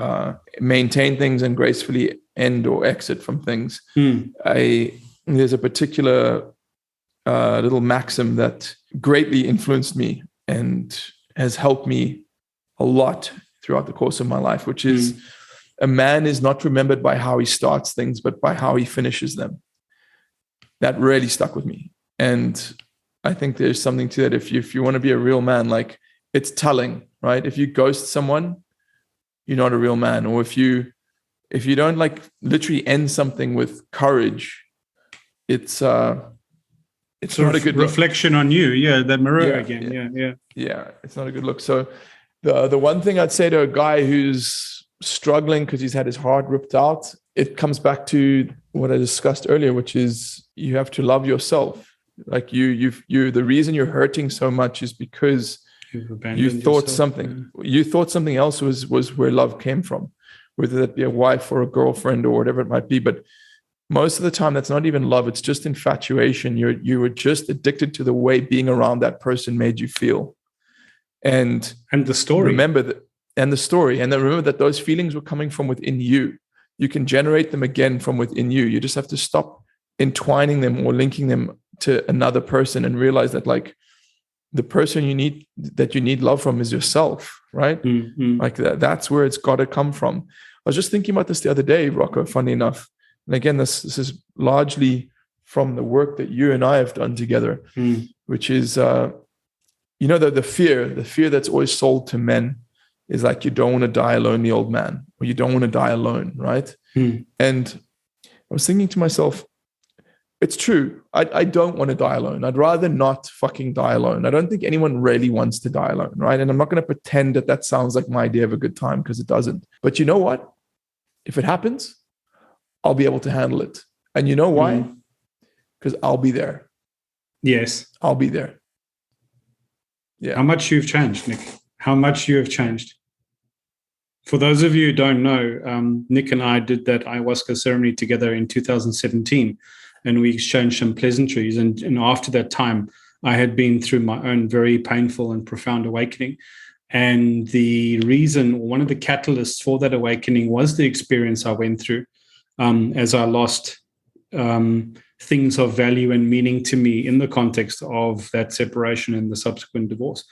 maintain things and gracefully end or exit from things. There's a particular little maxim that greatly influenced me and has helped me a lot throughout the course of my life, which is a man is not remembered by how he starts things, but by how he finishes them. That really stuck with me. And I think there's something to that. If you want to be a real man, like, it's telling, right? If you ghost someone, you're not a real man. Or if you don't like literally end something with courage, it's not a good reflection on you. Yeah, that mirror again. Yeah, it's not a good look. So the one thing I'd say to a guy who's struggling because he's had his heart ripped out, it comes back to what I discussed earlier, which is you have to love yourself. Like the reason you're hurting so much is because you thought something else was where love came from, whether that be a wife or a girlfriend or whatever it might be. But most of the time, that's not even love. It's just infatuation. You were just addicted to the way being around that person made you feel. And the story. Remember that, and the story. And then remember that those feelings were coming from within you. You can generate them again from within you. You just have to stop entwining them or linking them to another person and realize that, like, the person you need love from is yourself, right? Mm-hmm. Like that's where it's got to come from. I was just thinking about this the other day, Rocco, funny enough. And again, this is largely from the work that you and I have done together, which is, the fear that's always sold to men is like, you don't want to die a lonely old man, or you don't want to die alone, right? And I was thinking to myself, it's true. I don't want to die alone. I'd rather not fucking die alone. I don't think anyone really wants to die alone, right? And I'm not going to pretend that sounds like my idea of a good time, because it doesn't. But you know what? If it happens, I'll be able to handle it. And you know why? Because I'll be there. Yes. I'll be there. Yeah. How much you've changed, Nick. How much you have changed. For those of you who don't know, Nick and I did that ayahuasca ceremony together in 2017, and we exchanged some pleasantries. And after that time, I had been through my own very painful and profound awakening. And the reason, or one of the catalysts for that awakening, was the experience I went through as I lost things of value and meaning to me in the context of that separation and the subsequent divorce.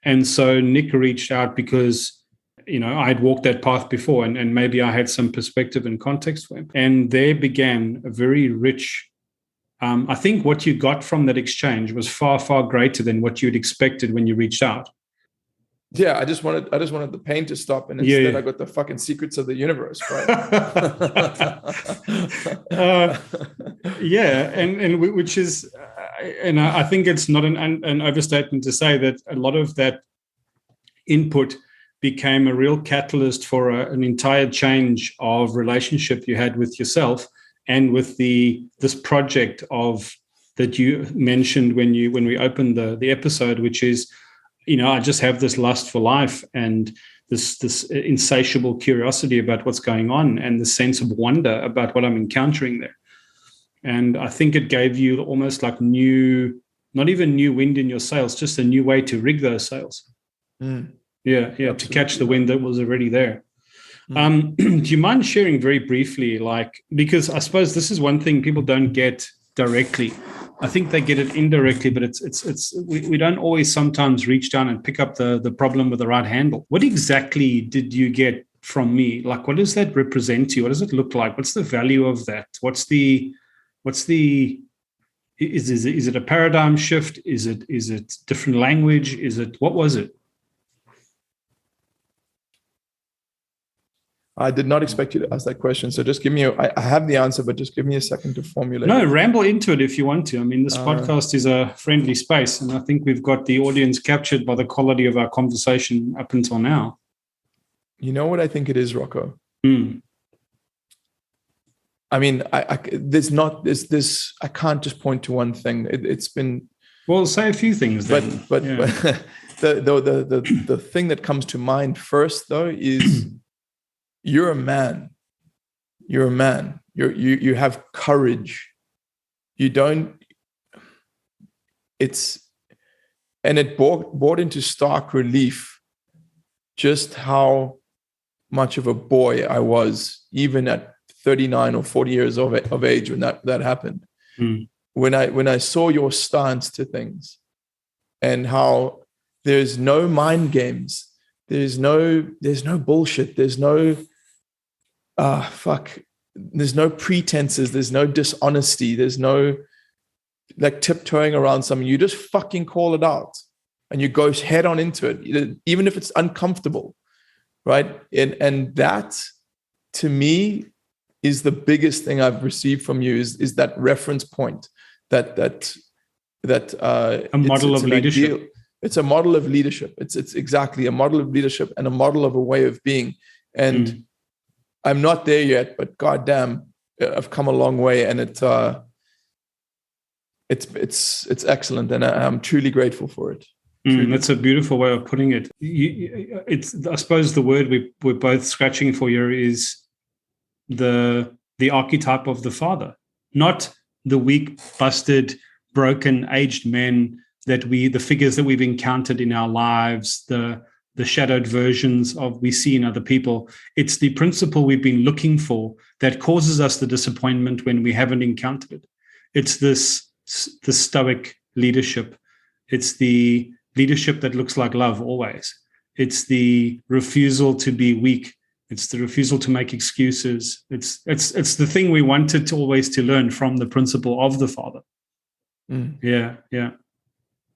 And so Nick reached out because, I'd walked that path before, and maybe I had some perspective and context for him. And there began a very rich, I think what you got from that exchange was far, far greater than what you'd expected when you reached out. Yeah, I just wanted the pain to stop, and instead I got the fucking secrets of the universe, right? And which is, and I think it's not an overstatement to say that a lot of that input became a real catalyst for an entire change of relationship you had with yourself and with this project that you mentioned when we opened the episode, which is, I just have this lust for life and this insatiable curiosity about what's going on and the sense of wonder about what I'm encountering there. And I think it gave you almost like not even new wind in your sails, just a new way to rig those sails. Yeah, absolutely. To catch the wind that was already there. Do you mind sharing very briefly, because I suppose this is one thing people don't get directly. I think they get it indirectly, but we don't always sometimes reach down and pick up the problem with the right handle. What exactly did you get from me? Like, what does that represent to you? What does it look like? What's the value of that? Is it a paradigm shift? Is it different language? What was it? I did not expect you to ask that question. So just give me I have the answer, but just give me a second to formulate. No, ramble into it if you want to. I mean, this podcast is a friendly space, and I think we've got the audience captured by the quality of our conversation up until now. You know what I think it is, Rocco? I mean, I can't just point to one thing. It's been... Well, say a few things then. But the thing that comes to mind first, though, is... You're a man. You have courage. It brought into stark relief just how much of a boy I was, even at 39 or 40 years of age when that happened. When I saw your stance to things and how there's no mind games, there's no bullshit, there's no there's no pretenses, there's no dishonesty, there's no like tiptoeing around something. You just fucking call it out and you go head on into it, even if it's uncomfortable, right? And that, to me, is the biggest thing I've received from you is that reference point, that a model of leadership. It's a model of leadership. It's exactly a model of leadership and a model of a way of being. And I'm not there yet, but goddamn, I've come a long way, and it's excellent, and I'm truly grateful for it. That's a beautiful way of putting it. I suppose the word we're both scratching for here is the archetype of the father, not the weak, busted, broken, aged men the figures that we've encountered in our lives, the shadowed versions of we see in other people. It's the principle we've been looking for that causes us the disappointment when we haven't encountered it. It's the stoic leadership. It's the leadership that looks like love always. It's the refusal to be weak. It's the refusal to make excuses. It's the thing we wanted to always to learn from the principle of the father. Yeah.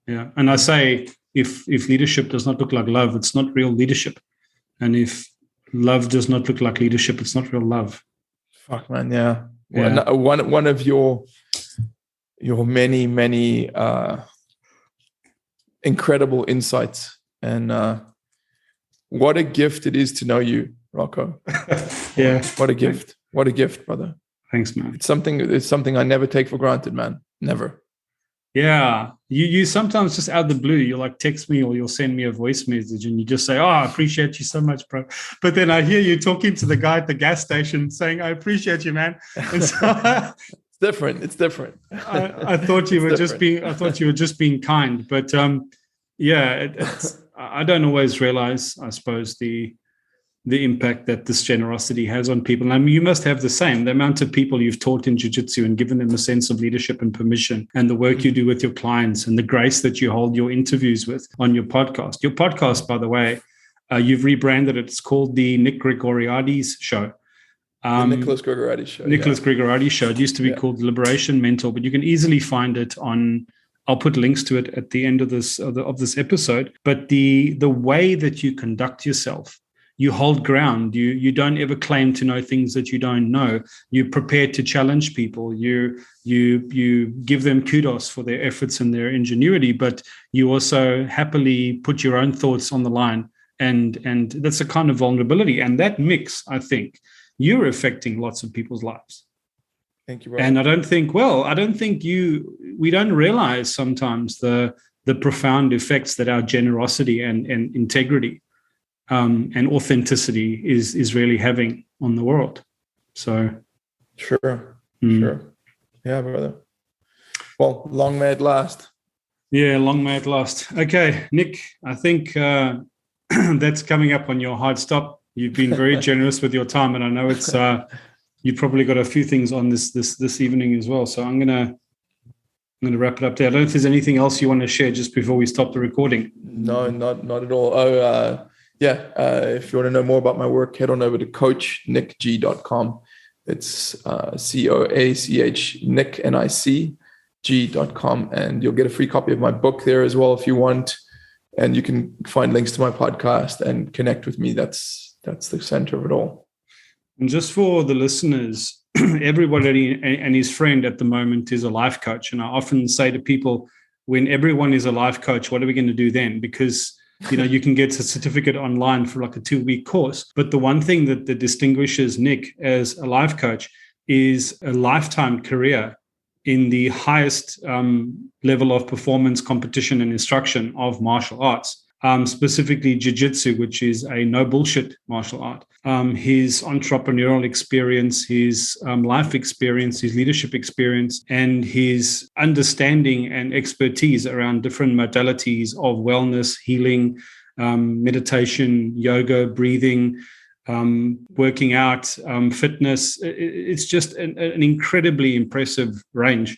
And I say, if leadership does not look like love, it's not real leadership. And if love does not look like leadership, it's not real love. Fuck, man, yeah. One of your many incredible insights, and what a gift it is to know you, Rocco. Yeah. What a gift. What a gift, brother. Thanks, man. It's something I never take for granted, man. Never. Yeah. You sometimes just out of the blue, you'll like text me or you'll send me a voice message and you just say, I appreciate you so much, bro. But then I hear you talking to the guy at the gas station saying, I appreciate you, man. And so it's different. I thought you were just being kind. But I don't always realize, I suppose, the impact that this generosity has on people. And I mean, you must have the same. The amount of people you've taught in jiu-jitsu and given them a sense of leadership and permission, and the work you do with your clients, and the grace that you hold your interviews with on your podcast. Your podcast, by the way, you've rebranded it. It's called the Nic Gregoriades Show. The Nicholas Gregoriades Show. Nicholas Gregoriades Show. It used to be called Liberation Mentor, but you can easily find it on. I'll put links to it at the end of this episode. But the way that you conduct yourself, you hold ground. You don't ever claim to know things that you don't know. You're prepared to challenge people. You give them kudos for their efforts and their ingenuity, but you also happily put your own thoughts on the line. And that's a kind of vulnerability. And that mix, I think, you're affecting lots of people's lives. Thank you, brother. And we don't realize sometimes the profound effects that our generosity and integrity and authenticity is really having on the world. So sure. Yeah, brother. Well, long may it last. Yeah, long may it last. Okay, Nick, I think that's coming up on your hard stop. You've been very generous with your time, and I know it's you've probably got a few things on this evening as well. So I'm gonna wrap it up there. I don't know if there's anything else you want to share just before we stop the recording. No, not at all. If you want to know more about my work, head on over to coachnicg.com. It's COACH Nic NIC.com, and you'll get a free copy of my book there as well if you want. And you can find links to my podcast and connect with me. That's the center of it all. And just for the listeners, everybody and his friend at the moment is a life coach. And I often say to people, when everyone is a life coach, what are we going to do then? Because you can get a certificate online for like a 2-week course. But the one thing that distinguishes Nick as a life coach is a lifetime career in the highest level of performance, competition, and instruction of martial arts, specifically jiu-jitsu, which is a no bullshit martial art. His entrepreneurial experience, his life experience, his leadership experience, and his understanding and expertise around different modalities of wellness, healing, meditation, yoga, breathing, working out, fitness. It's just an incredibly impressive range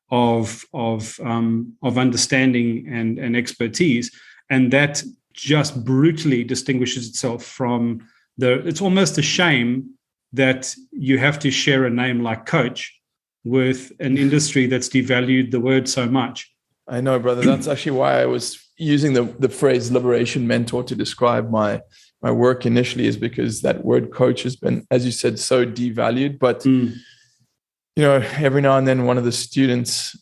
of understanding and expertise, and that just brutally distinguishes itself from it's almost a shame that you have to share a name like coach with an industry that's devalued the word so much. I know, brother. That's actually why I was using the phrase liberation mentor to describe my work initially is because that word coach has been, as you said, so devalued. But every now and then one of the students,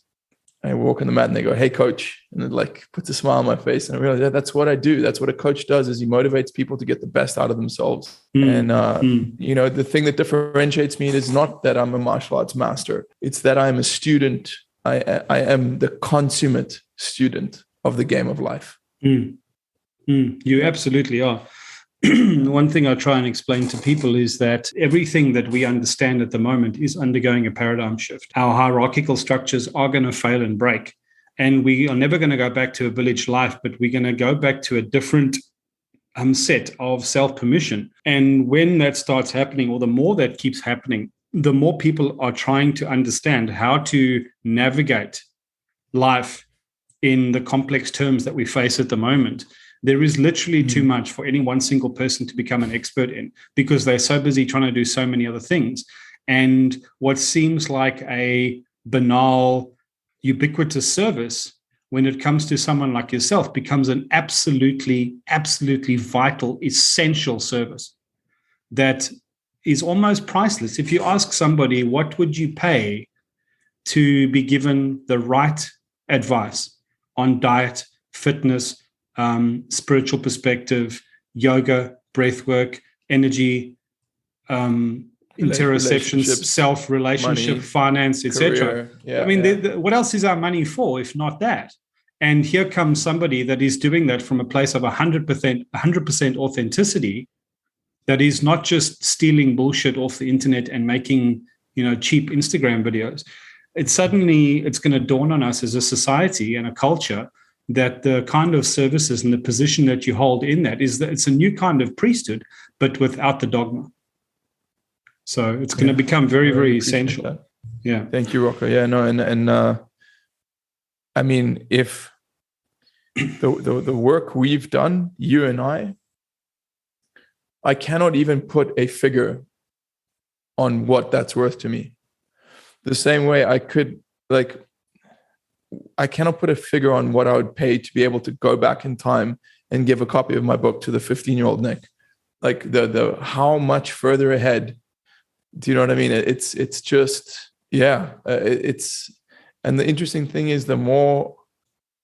I walk on the mat and they go, "Hey, coach," and it like puts a smile on my face, and I realize that's what I do. That's what a coach does, is he motivates people to get the best out of themselves. And the thing that differentiates me is not that I'm a martial arts master; it's that I'm a student. I am the consummate student of the game of life. You absolutely are. One thing I try and explain to people is that everything that we understand at the moment is undergoing a paradigm shift. Our hierarchical structures are going to fail and break. And we are never going to go back to a village life, but we're going to go back to a different set of self-permission. And when that starts happening, or the more that keeps happening, the more people are trying to understand how to navigate life in the complex terms that we face at the moment. There is literally too much for any one single person to become an expert in, because they're so busy trying to do so many other things. And what seems like a banal, ubiquitous service, when it comes to someone like yourself, becomes an absolutely, absolutely vital, essential service that is almost priceless. If you ask somebody, what would you pay to be given the right advice on diet, fitness, spiritual perspective, yoga, breathwork, energy, interoception, self-relationship, money, finance, etc. Yeah, what else is our money for if not that? And here comes somebody that is doing that from a place of 100% authenticity, that is not just stealing bullshit off the internet and making cheap Instagram videos. It's going to dawn on us as a society and a culture that the kind of services and the position that you hold in that is that it's a new kind of priesthood, but without the dogma. So it's going to become very, very essential. That. Yeah. Thank you, Rocco. Yeah, no, and I mean, if the work we've done, you and I cannot even put a figure on what that's worth to me. The same way I cannot put a figure on what I would pay to be able to go back in time and give a copy of my book to the 15-year-old Nick. Like the how much further ahead. Do you know what I mean? It's just, and the interesting thing is the more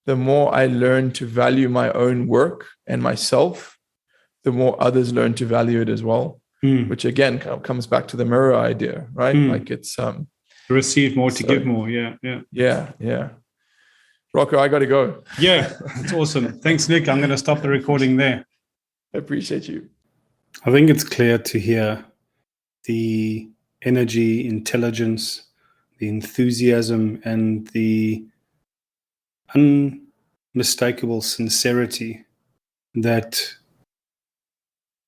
I learn to value my own work and myself, the more others learn to value it as well, which again comes back to the mirror idea, right? Like it's to receive more, to give more. Yeah. Rocco, I got to go. Yeah, that's awesome. Thanks, Nick. I'm going to stop the recording there. I appreciate you. I think it's clear to hear the energy, intelligence, the enthusiasm, and the unmistakable sincerity that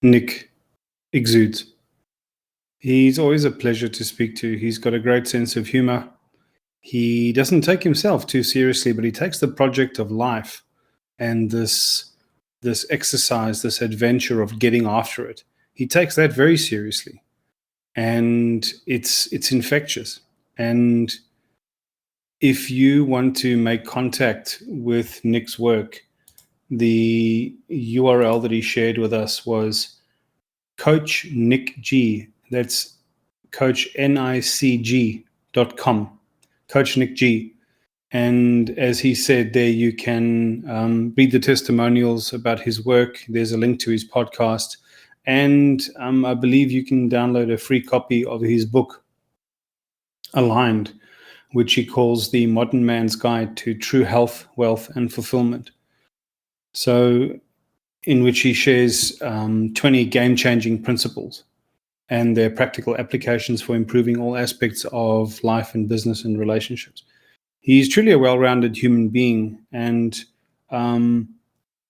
Nick exudes. He's always a pleasure to speak to. He's got a great sense of humor. He doesn't take himself too seriously, but he takes the project of life and this exercise, this adventure of getting after it. He takes that very seriously, and it's infectious. And if you want to make contact with Nick's work, the URL that he shared with us was Coach Nic G. That's coachnicg.com. Coach Nic G. And as he said there, you can read the testimonials about his work. There's a link to his podcast. And I believe you can download a free copy of his book, Aligned, which he calls The Modern Man's Guide to True Health, Wealth, and Fulfillment. So in which he shares 20 game-changing principles and their practical applications for improving all aspects of life and business and relationships. He's truly a well-rounded human being, and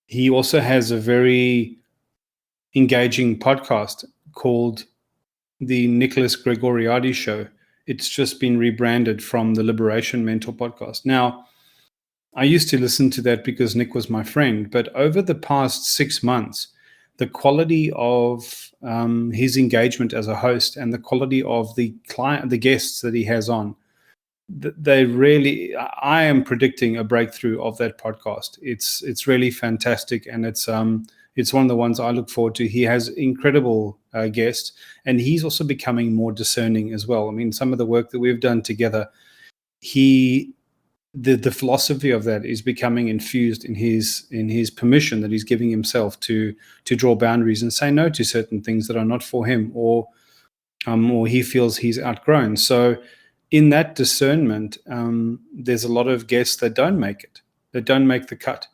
he also has a very engaging podcast called the Nicholas Gregoriades Show. It's just been rebranded from the Liberation Mentor podcast. Now, I used to listen to that because Nick was my friend, but over the past 6 months, the quality of his engagement as a host and the quality of the guests that he has on I am predicting a breakthrough of that podcast. It's really fantastic, and it's one of the ones I look forward to. He has incredible guests, and he's also becoming more discerning as well. I mean, some of the work that we've done together, the philosophy of that is becoming infused in his permission that he's giving himself to draw boundaries and say no to certain things that are not for him, or he feels he's outgrown. So in that discernment, there's a lot of guests that don't make it, that don't make the cut.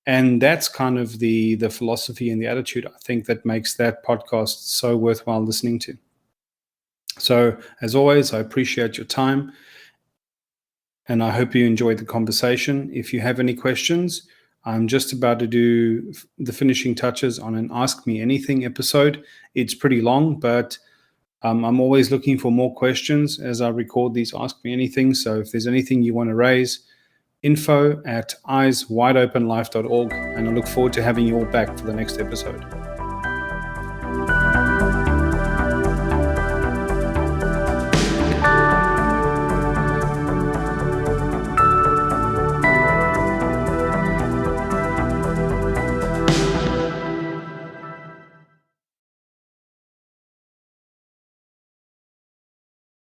And that's kind of the philosophy and the attitude, I think, that makes that podcast so worthwhile listening to. So as always, I appreciate your time, and I hope you enjoyed the conversation. If you have any questions, I'm just about to do the finishing touches on an Ask Me Anything episode. It's pretty long, but I'm always looking for more questions as I record these Ask Me Anything. So if there's anything you want to raise, info@eyeswideopenlife.org, and I look forward to having you all back for the next episode.